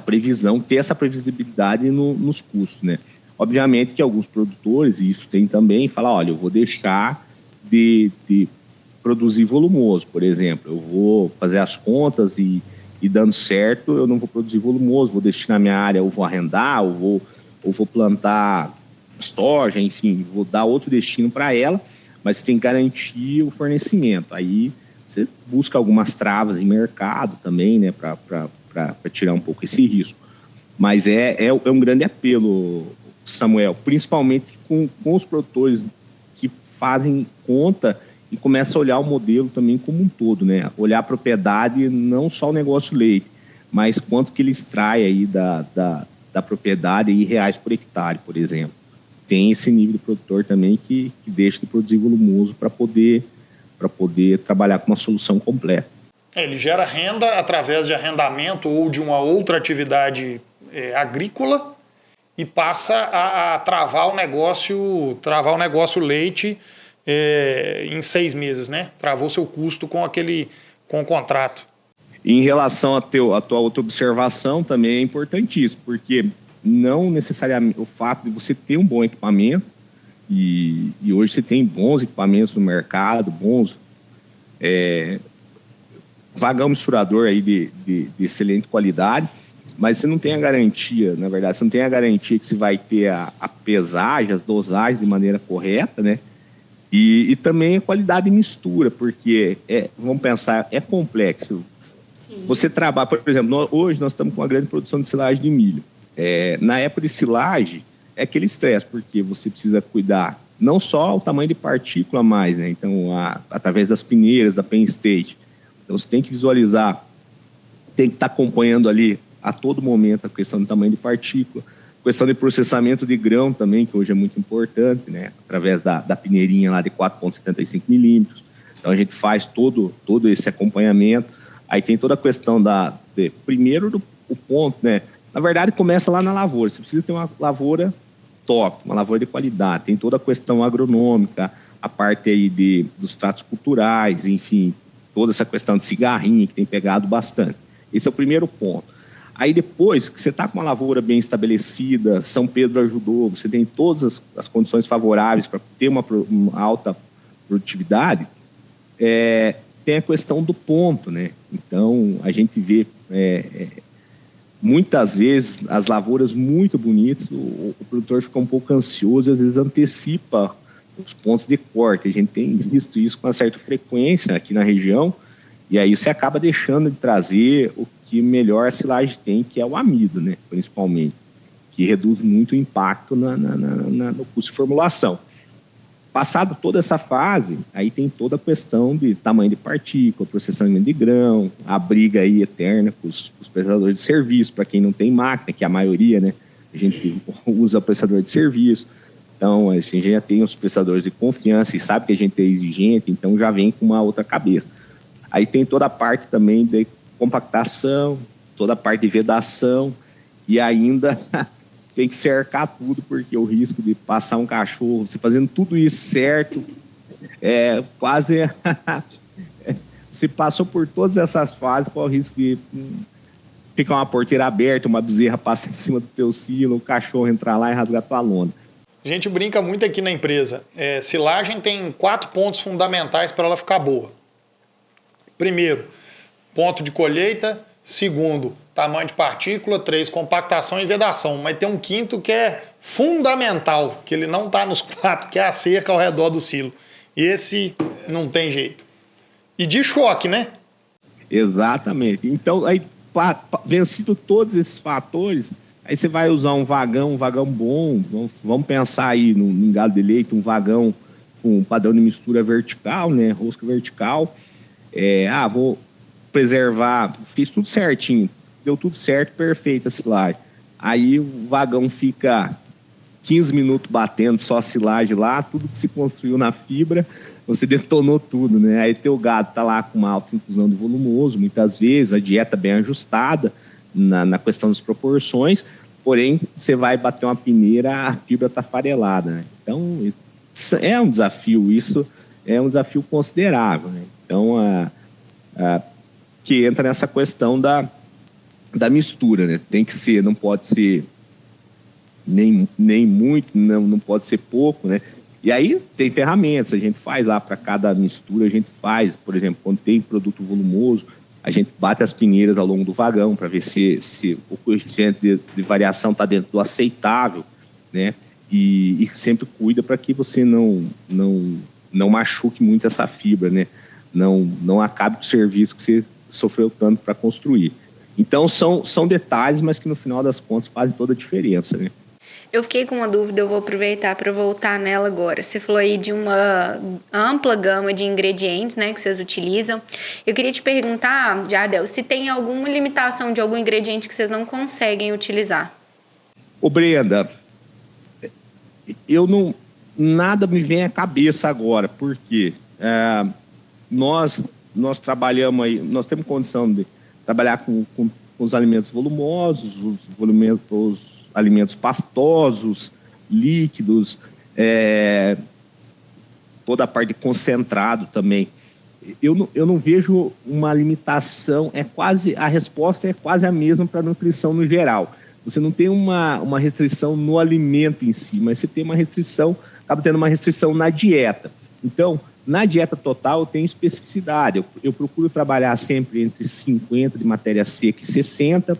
previsão, ter essa previsibilidade nos custos, né? Obviamente que alguns produtores, e isso tem também, falam, olha, eu vou deixar de produzir volumoso, por exemplo, eu vou fazer as contas e dando certo, eu não vou produzir volumoso, vou destinar minha área, ou vou arrendar, ou vou plantar soja, enfim, vou dar outro destino para ela, mas você tem que garantir o fornecimento. Aí você busca algumas travas em mercado também, né, para tirar um pouco esse risco. Mas é um grande apelo, Samuel, principalmente com os produtores que fazem conta e começam a olhar o modelo também como um todo, né? Olhar a propriedade, não só o negócio leite, mas quanto que ele extrai aí da propriedade em reais por hectare, por exemplo. Tem esse nível de produtor também que deixa de produzir volumoso para poder trabalhar com uma solução completa. Ele gera renda através de arrendamento ou de uma outra atividade agrícola e passa a travar o negócio leite em 6 meses, né? Travou seu custo com o contrato. Em relação à tua outra observação, também é importantíssimo, porque não necessariamente o fato de você ter um bom equipamento, e hoje você tem bons equipamentos no mercado, bons vagão misturador aí de excelente qualidade, mas você não tem a garantia, na verdade, você não tem a garantia que você vai ter a pesagem, as dosagens de maneira correta, né? E também a qualidade de mistura, porque vamos pensar, é complexo. Sim. Você trabalha, por exemplo, hoje nós estamos com uma grande produção de silagem de milho. Na época de silagem, é aquele estresse, porque você precisa cuidar não só o tamanho de partícula mais, né? Então, através das peneiras, da pen state. Então, você tem que visualizar, tem que estar acompanhando ali a todo momento a questão do tamanho de partícula, questão de processamento de grão também, que hoje é muito importante, né? Através da peneirinha lá de 4,75 milímetros. Então, a gente faz todo esse acompanhamento. Aí tem toda a questão primeiro, o ponto, né? Na verdade, começa lá na lavoura. Você precisa ter uma lavoura top, uma lavoura de qualidade. Tem toda a questão agronômica, a parte aí dos tratos culturais, enfim, toda essa questão de cigarrinho que tem pegado bastante. Esse é o primeiro ponto. Aí depois que você está com uma lavoura bem estabelecida, São Pedro ajudou, você tem todas as condições favoráveis para ter uma alta produtividade, tem a questão do ponto, né? Então, a gente vê muitas vezes as lavouras muito bonitas, o produtor fica um pouco ansioso, às vezes antecipa os pontos de corte. A gente tem visto isso com uma certa frequência aqui na região, e aí você acaba deixando de trazer o que melhor a silagem tem, que é o amido, né? Principalmente, que reduz muito o impacto no custo de formulação. Passado toda essa fase, aí tem toda a questão de tamanho de partícula, processamento de grão, a briga aí eterna com os prestadores de serviço, para quem não tem máquina, que é a maioria, né? A gente usa prestador de serviço. Então, assim, a gente já tem os prestadores de confiança e sabe que a gente é exigente, então já vem com uma outra cabeça. Aí tem toda a parte também de compactação, toda a parte de vedação e ainda tem que cercar tudo, porque o risco de passar um cachorro, você fazendo tudo isso certo, quase... Você passou por todas essas fases, qual o risco de ficar uma porteira aberta, uma bezerra passa em cima do teu silo, o cachorro entrar lá e rasgar tua lona. A gente brinca muito aqui na empresa. Silagem tem 4 pontos fundamentais para ela ficar boa. Primeiro, ponto de colheita. Segundo, tamanho de partícula. 3, compactação e vedação. Mas tem um quinto que é fundamental, que ele não está nos 4, que é a cerca ao redor do silo. Esse não tem jeito. E de choque, né? Exatamente. Então, aí, vencido todos esses fatores, aí você vai usar um vagão bom. Vamos pensar aí no gado de leite, um vagão com padrão de mistura vertical, né? Rosca vertical. Vou preservar, fiz tudo certinho, deu tudo certo, perfeito a silagem. Aí o vagão fica 15 minutos batendo só a silagem lá, tudo que se construiu na fibra, você detonou tudo, né? Aí teu gado tá lá com uma alta inclusão de volumoso, muitas vezes, a dieta bem ajustada na questão das proporções, porém, você vai bater uma peneira, a fibra tá farelada, né? Então, isso é um desafio considerável, né? Então, que entra nessa questão da mistura, né? Tem que ser, não pode ser nem muito, não pode ser pouco, né? E aí tem ferramentas, a gente faz lá para cada mistura, a gente faz, por exemplo, quando tem produto volumoso, a gente bate as peneiras ao longo do vagão para ver se o coeficiente de variação está dentro do aceitável, né? E sempre cuida para que você não machuque muito essa fibra, né? Não acabe com o serviço que você sofreu tanto para construir. Então, são detalhes, mas que no final das contas fazem toda a diferença, né? Eu fiquei com uma dúvida, eu vou aproveitar para voltar nela agora. Você falou aí de uma ampla gama de ingredientes, né, que vocês utilizam. Eu queria te perguntar, Jardel, se tem alguma limitação de algum ingrediente que vocês não conseguem utilizar. Ô, Brenda, nada me vem à cabeça agora, porque nós trabalhamos aí, nós temos condição de trabalhar com os alimentos volumosos, os alimentos pastosos, líquidos, toda a parte de concentrado também. Eu não vejo uma limitação, a resposta é quase a mesma para a nutrição no geral. Você não tem uma restrição no alimento em si, mas você tem acaba tendo uma restrição na dieta. Então, na dieta total, eu tenho especificidade. Eu procuro trabalhar sempre entre 50 de matéria seca e 60.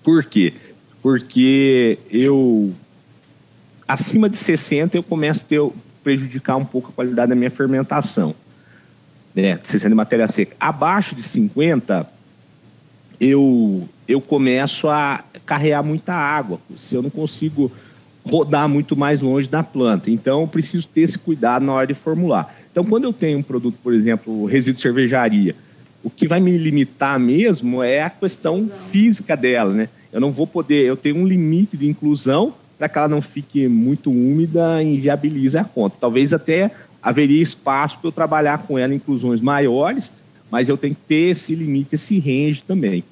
Por quê? Porque acima de 60, eu começo a prejudicar um pouco a qualidade da minha fermentação. 60 de matéria seca. Abaixo de 50, eu começo a carregar muita água. Se eu não consigo rodar muito mais longe da planta. Então, eu preciso ter esse cuidado na hora de formular. Então, quando eu tenho um produto, por exemplo, resíduo de cervejaria, o que vai me limitar mesmo é a questão física dela, né? Eu tenho um limite de inclusão para que ela não fique muito úmida e inviabilize a conta. Talvez até haveria espaço para eu trabalhar com ela em inclusões maiores, mas eu tenho que ter esse limite, esse range também.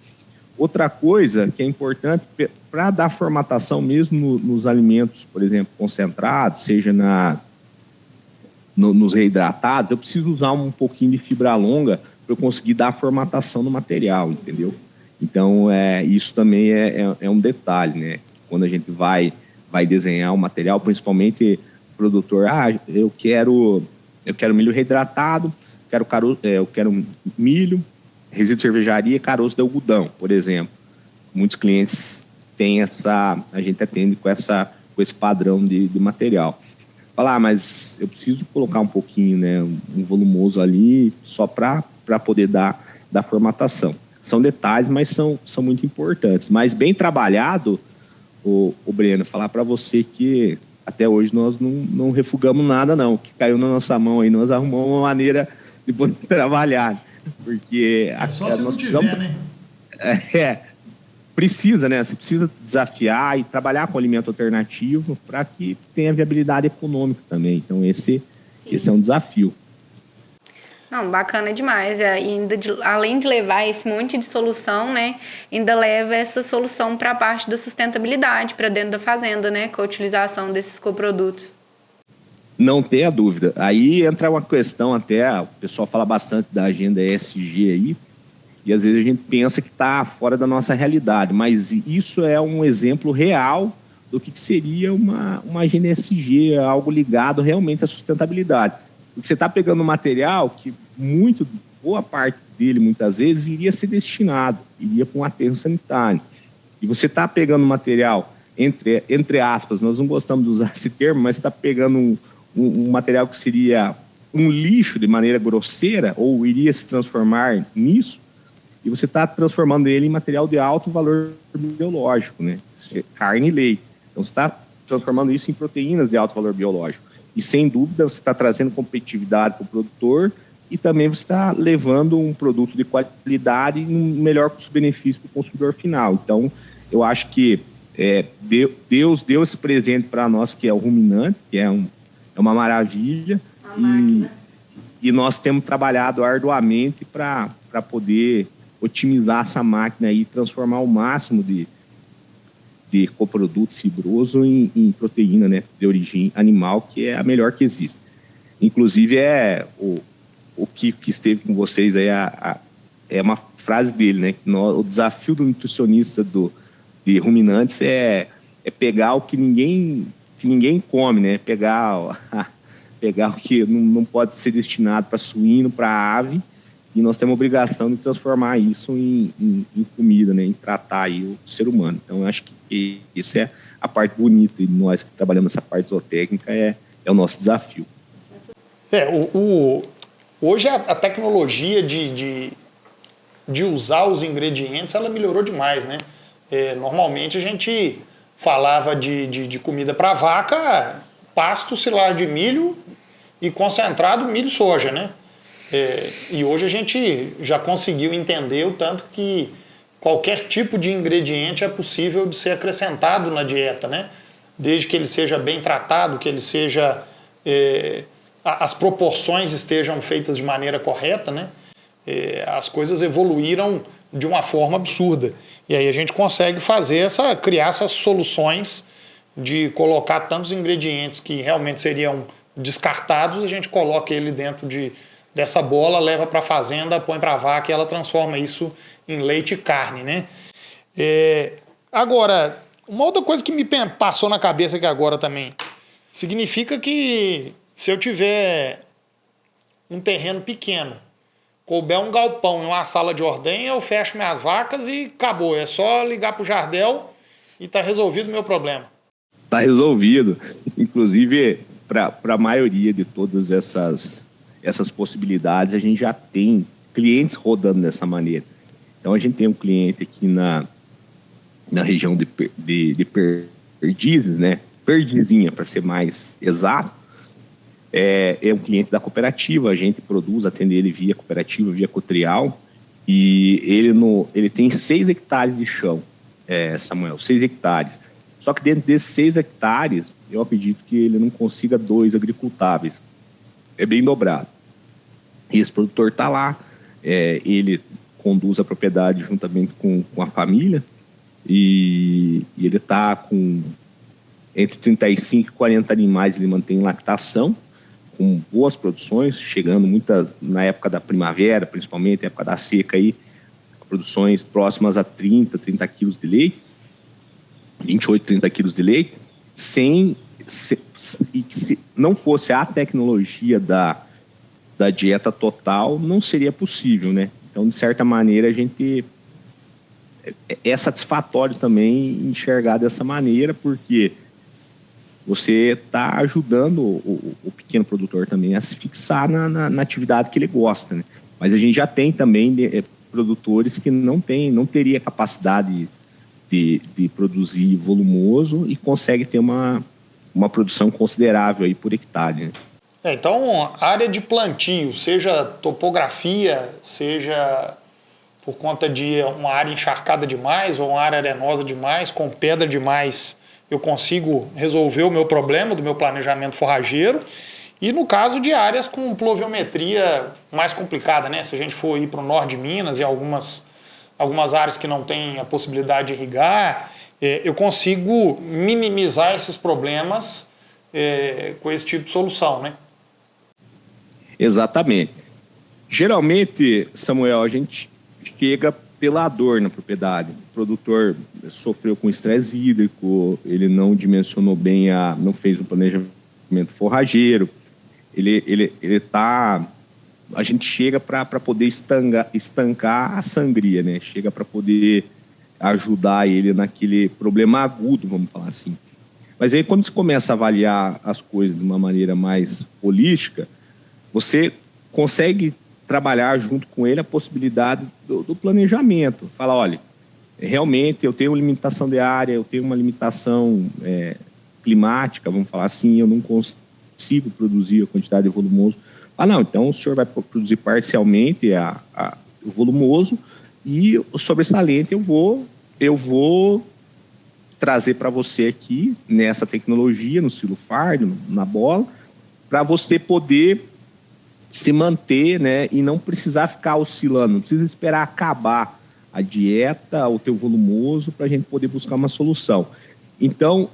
Outra coisa que é importante, para dar formatação mesmo nos alimentos, por exemplo, concentrados, seja nos reidratados, eu preciso usar um pouquinho de fibra longa para eu conseguir dar a formatação no material, entendeu? Então, isso também é um detalhe, né? Quando a gente vai desenhar o material, principalmente o produtor, eu quero milho reidratado, eu quero milho, resíduo de cervejaria, caroço de algodão, por exemplo. Muitos clientes têm a gente atende com esse padrão de material. Falar, mas eu preciso colocar um pouquinho, né, um volumoso ali, só para poder dar formatação. São detalhes, mas são muito importantes. Mas bem trabalhado, o Breno, falar para você que até hoje nós não refugamos nada, não. O que caiu na nossa mão aí, nós arrumamos uma maneira de poder trabalhar. Porque só se não tiver, né? Precisa, né? Você precisa desafiar e trabalhar com alimento alternativo para que tenha viabilidade econômica também. Então, esse é um desafio. Não, bacana demais. Além de levar esse monte de solução, né, ainda leva essa solução para a parte da sustentabilidade, para dentro da fazenda, né, com a utilização desses coprodutos. Não tenha dúvida. Aí entra uma questão até, o pessoal fala bastante da agenda ESG aí, e às vezes a gente pensa que está fora da nossa realidade, mas isso é um exemplo real do que seria uma agenda ESG, algo ligado realmente à sustentabilidade. Porque você está pegando um material que boa parte dele, muitas vezes, iria ser destinado, iria para um aterro sanitário. E você está pegando material, entre aspas, nós não gostamos de usar esse termo, mas está pegando um material que seria um lixo de maneira grosseira, ou iria se transformar nisso, e você está transformando ele em material de alto valor biológico, né? Carne e leite. Então, você está transformando isso em proteínas de alto valor biológico. E, sem dúvida, você está trazendo competitividade para o produtor e também você está levando um produto de qualidade e um melhor custo-benefício para o consumidor final. Então, eu acho que Deus deu esse presente para nós, que é o ruminante, que é uma maravilha. E nós temos trabalhado arduamente para poder otimizar essa máquina e transformar o máximo de coproduto fibroso em proteína, né, de origem animal, que é a melhor que existe. Inclusive, o Kiko, que esteve com vocês, aí, é uma frase dele, né, que o desafio do nutricionista de ruminantes é pegar o que ninguém come, né, pegar o que não pode ser destinado para suíno, para ave, e nós temos a obrigação de transformar isso em comida, né, em tratar aí o ser humano. Então, eu acho que essa é a parte bonita, e nós que trabalhamos essa parte zootécnica é o nosso desafio. Hoje a tecnologia de usar os ingredientes, ela melhorou demais, né? Normalmente a gente falava de comida para vaca, pasto, silagem de milho e concentrado milho soja, né? E hoje a gente já conseguiu entender o tanto que qualquer tipo de ingrediente é possível de ser acrescentado na dieta, né? Desde que ele seja bem tratado, que ele seja... as proporções estejam feitas de maneira correta, né? As coisas evoluíram de uma forma absurda. E aí a gente consegue criar essas soluções de colocar tantos ingredientes que realmente seriam descartados, a gente coloca ele dentro dessa bola, leva para a fazenda, põe para a vaca e ela transforma isso em leite e carne, né? Agora, uma outra coisa que me passou na cabeça aqui agora também, significa que se eu tiver um terreno pequeno, couber um galpão e uma sala de ordenha, eu fecho minhas vacas e acabou. É só ligar para o Jardel e está resolvido o meu problema. Está resolvido. Inclusive, para a maioria de todas essas possibilidades, a gente já tem clientes rodando dessa maneira. Então, a gente tem um cliente aqui na região de Perdizes, né? Perdizinha, para ser mais exato. É um cliente da cooperativa, a gente atende ele via cooperativa, via Cotrial, e ele tem 6 hectares de chão, Samuel, 6 hectares. Só que dentro desses 6 hectares, eu acredito que ele não consiga 2 agricultáveis. É bem dobrado. E esse produtor está lá, ele conduz a propriedade juntamente com a família, e ele está com entre 35 e 40 animais, ele mantém lactação, com boas produções, chegando muitas na época da primavera, principalmente, na época da seca, aí, a produções próximas a 30 quilos de leite, 28, 30 quilos de leite, e que se não fosse a tecnologia da dieta total, não seria possível, né? Então, de certa maneira, é satisfatório também enxergar dessa maneira, porque você está ajudando o pequeno produtor também a se fixar na atividade que ele gosta, né? Mas a gente já tem também produtores que não teria capacidade de produzir volumoso e consegue ter uma produção considerável aí por hectare, né? Então, área de plantio, seja topografia, seja por conta de uma área encharcada demais ou uma área arenosa demais, com pedra demais, eu consigo resolver o meu problema do meu planejamento forrageiro. E no caso de áreas com pluviometria mais complicada, né? Se a gente for ir para o norte de Minas e algumas áreas que não têm a possibilidade de irrigar, eu consigo minimizar esses problemas com esse tipo de solução, né? Exatamente. Geralmente, Samuel, a gente chega pela dor na propriedade. O produtor sofreu com estresse hídrico, ele não dimensionou bem, não fez um planejamento forrageiro, a gente chega para poder estancar a sangria, né? Chega para poder ajudar ele naquele problema agudo, vamos falar assim. Mas aí, quando você começa a avaliar as coisas de uma maneira mais holística, você consegue trabalhar junto com ele a possibilidade do planejamento. Fala, olha, realmente eu tenho uma limitação de área, eu tenho uma limitação climática, vamos falar assim, eu não consigo produzir a quantidade de volumoso. Não, então o senhor vai produzir parcialmente o volumoso e o sobressalente eu vou trazer para você aqui, nessa tecnologia, no silo fardo, na bola, para você poder se manter, né, e não precisar ficar oscilando, não precisa esperar acabar a dieta, o teu volumoso, para a gente poder buscar uma solução. Então,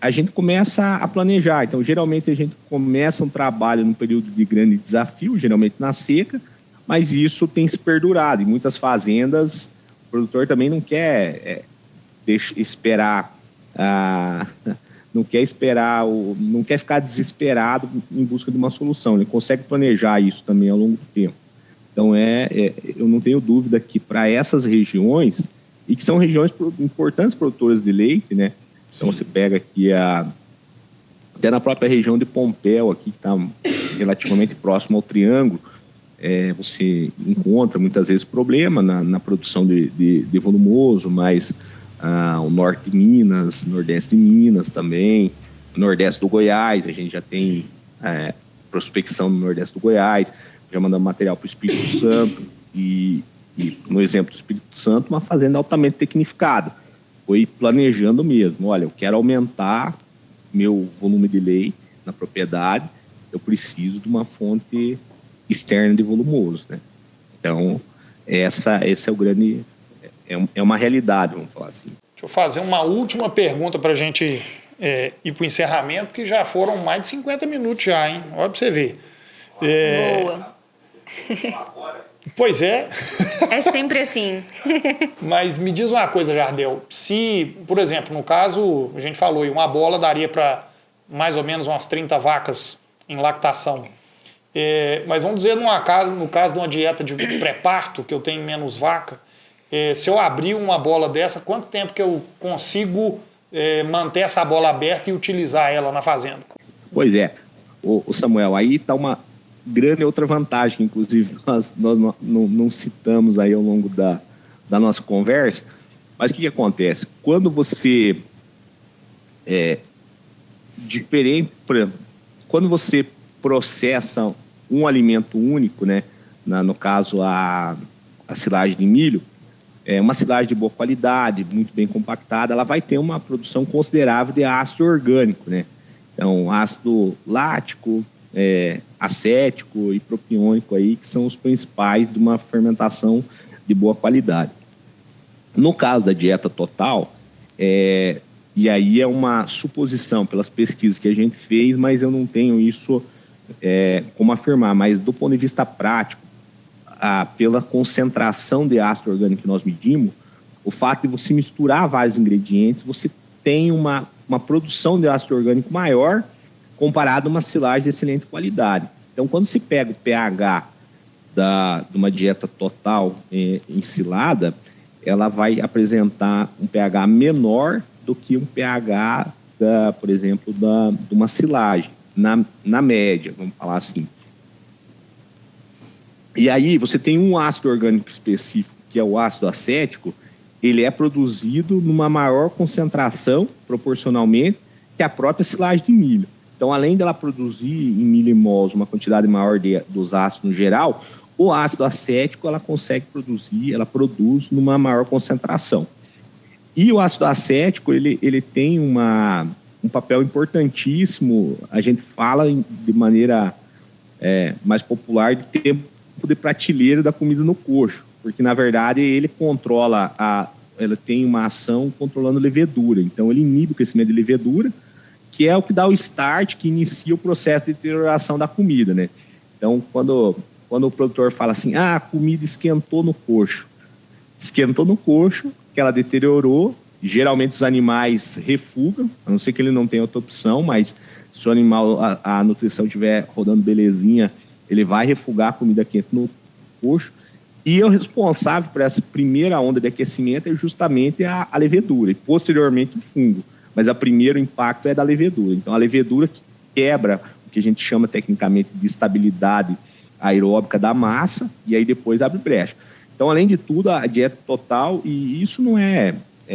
a gente começa a planejar. Então, geralmente, a gente começa um trabalho num período de grande desafio, geralmente na seca, mas isso tem se perdurado. Em muitas fazendas, o produtor também não quer esperar... não quer ficar desesperado em busca de uma solução. Ele consegue planejar isso também ao longo do tempo. Então, eu não tenho dúvida que para essas regiões, e que são regiões importantes produtoras de leite, né? Então, você pega aqui até na própria região de Pompéu, aqui, que está relativamente próximo ao Triângulo, você encontra muitas vezes problema na produção de volumoso, mas o norte de Minas, nordeste de Minas também, o nordeste do Goiás, a gente já tem prospecção no nordeste do Goiás, já mandamos material para o Espírito Santo, e no exemplo do Espírito Santo, uma fazenda altamente tecnificada, foi planejando mesmo, olha, eu quero aumentar meu volume de leite na propriedade, eu preciso de uma fonte externa de volumoso, né? Então, esse é o grande... É uma realidade, vamos falar assim. Deixa eu fazer uma última pergunta para a gente ir para o encerramento, que já foram mais de 50 minutos já, hein? Olha para você ver. Boa. Pois é. É sempre assim. Mas me diz uma coisa, Jardel. Se, por exemplo, no caso, a gente falou, uma bola daria para mais ou menos umas 30 vacas em lactação. Mas vamos dizer, no caso de uma dieta de pré-parto, que eu tenho menos vaca, se eu abrir uma bola dessa, quanto tempo que eu consigo manter essa bola aberta e utilizar ela na fazenda? Pois é. O Samuel, aí está uma grande outra vantagem, inclusive nós não citamos aí ao longo da nossa conversa, mas o que acontece? Quando você por exemplo, quando você processa um alimento único, né, no caso a silagem de milho, uma silagem de boa qualidade, muito bem compactada, ela vai ter uma produção considerável de ácido orgânico, né? Então, ácido lático, acético e propiônico aí, que são os principais de uma fermentação de boa qualidade. No caso da dieta total, e aí é uma suposição pelas pesquisas que a gente fez, mas eu não tenho isso como afirmar, mas do ponto de vista prático, pela concentração de ácido orgânico que nós medimos, o fato de você misturar vários ingredientes, você tem uma produção de ácido orgânico maior comparado a uma silagem de excelente qualidade. Então, quando se pega o pH de uma dieta total ensilada, ela vai apresentar um pH menor do que um pH, por exemplo, de uma silagem, na média, vamos falar assim. E aí você tem um ácido orgânico específico, que é o ácido acético, ele é produzido numa maior concentração, proporcionalmente, que a própria silagem de milho. Então, além dela produzir em milimols uma quantidade maior dos ácidos no geral, o ácido acético ela produz numa maior concentração. E o ácido acético, ele tem um papel importantíssimo, a gente fala de maneira mais popular, de tempo de prateleira da comida no coxo, porque, na verdade, ele tem uma ação controlando a levedura. Então, ele inibe o crescimento de levedura, que é o que dá o start, que inicia o processo de deterioração da comida, né? Então, quando o produtor fala assim, a comida esquentou no coxo, que ela deteriorou, geralmente os animais refugam, a não ser que ele não tenha outra opção, mas se o animal, a nutrição estiver rodando belezinha, ele vai refugar a comida quente no coxo. E o responsável por essa primeira onda de aquecimento é justamente a levedura, e posteriormente o fungo. Mas o primeiro impacto é da levedura. Então, a levedura que quebra o que a gente chama tecnicamente de estabilidade aeróbica da massa, e aí depois abre brecha. Então, além de tudo, a dieta total, e isso não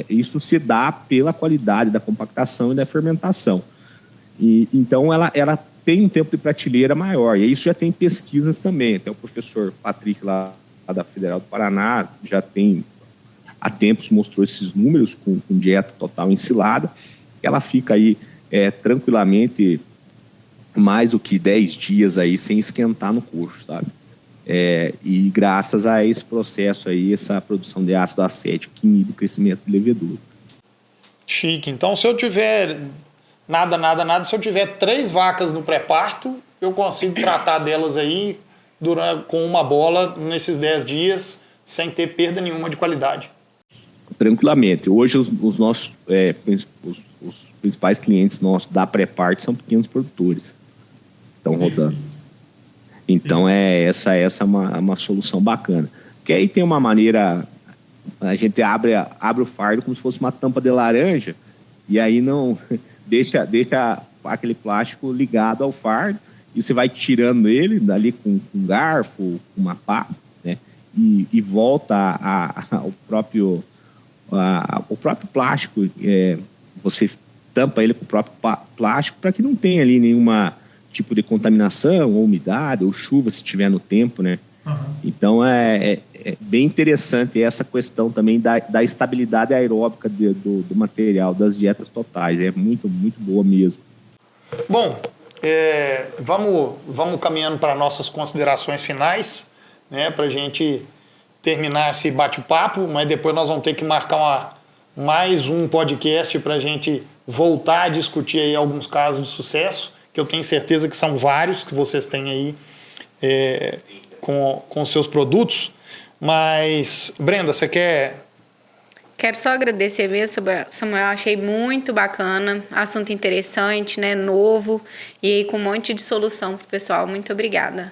isso se dá pela qualidade da compactação e da fermentação. Então, ela tem um tempo de prateleira maior, e isso já tem pesquisas também. Até o professor Patrick, lá da Federal do Paraná, já tem, há tempos, mostrou esses números com dieta total ensilada, ela fica aí tranquilamente mais do que 10 dias aí sem esquentar no coxo, sabe? E graças a esse processo aí, essa produção de ácido acético que inibe o crescimento de levedura. Chique. Então, se eu tiver se eu tiver 3 vacas no pré-parto, eu consigo tratar delas aí com uma bola nesses 10 dias sem ter perda nenhuma de qualidade. Tranquilamente. Hoje os nossos os principais clientes nossos da pré-parto são pequenos produtores. Estão rodando. Então essa é uma solução bacana. Porque aí tem uma maneira, a gente abre o fardo como se fosse uma tampa de laranja, e aí não deixa aquele plástico ligado ao fardo, e você vai tirando ele dali com um garfo, com uma pá, né? E volta o próprio plástico, você tampa ele com o próprio plástico para que não tenha ali nenhuma tipo de contaminação, ou umidade, ou chuva, se tiver no tempo, né? Uhum. Então, é bem interessante essa questão também da estabilidade aeróbica do material, das dietas totais. É muito, muito boa mesmo. Bom, vamos caminhando para nossas considerações finais, né? Para a gente terminar esse bate-papo, mas depois nós vamos ter que marcar mais um podcast para a gente voltar a discutir aí alguns casos de sucesso, que eu tenho certeza que são vários que vocês têm aí com seus produtos. Mas, Brenda, você quer... Quero só agradecer mesmo, Samuel, achei muito bacana, assunto interessante, né, novo, e aí com um monte de solução pro pessoal. Muito obrigada.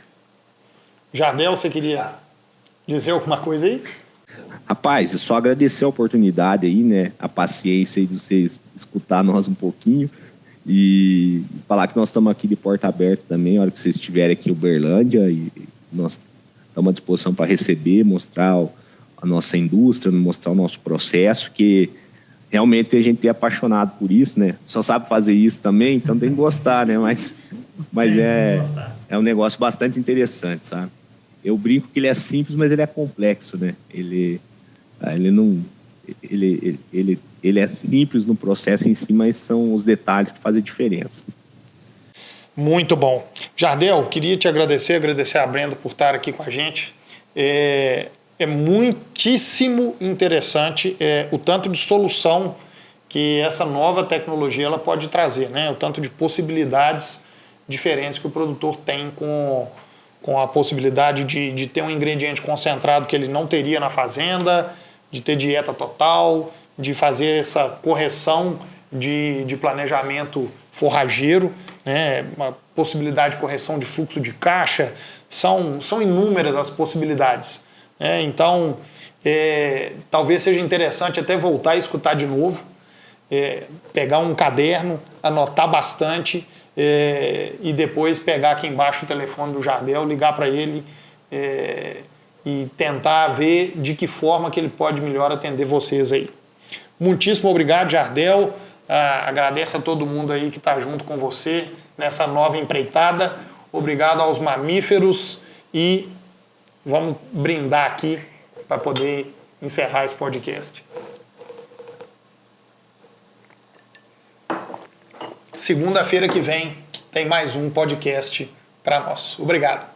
Jardel, você queria dizer alguma coisa aí? Rapaz, só agradecer a oportunidade aí, né, a paciência aí de vocês escutar nós um pouquinho, e falar que nós estamos aqui de porta aberta também, a hora que vocês estiverem aqui em Uberlândia, e nós estamos à disposição para receber, mostrar a nossa indústria, mostrar o nosso processo, que realmente a gente é apaixonado por isso, né? Só sabe fazer isso também, então tem que gostar, né? Mas é um negócio bastante interessante, sabe? Eu brinco que ele é simples, mas ele é complexo, né? Ele é simples no processo em si, mas são os detalhes que fazem a diferença. Muito bom. Jardel, queria te agradecer a Brenda por estar aqui com a gente. É muitíssimo interessante o tanto de solução que essa nova tecnologia ela pode trazer, né? O tanto de possibilidades diferentes que o produtor tem com com a possibilidade de ter um ingrediente concentrado que ele não teria na fazenda, de ter dieta total, de fazer essa correção de planejamento forrageiro, né? Uma possibilidade de correção de fluxo de caixa, são inúmeras as possibilidades, né? Então, talvez seja interessante até voltar a escutar de novo, pegar um caderno, anotar bastante e depois pegar aqui embaixo o telefone do Jardel, ligar para ele e tentar ver de que forma que ele pode melhor atender vocês aí. Muitíssimo obrigado, Jardel. Agradeço a todo mundo aí que está junto com você nessa nova empreitada. Obrigado aos mamíferos e vamos brindar aqui para poder encerrar esse podcast. Segunda-feira que vem tem mais um podcast para nós. Obrigado.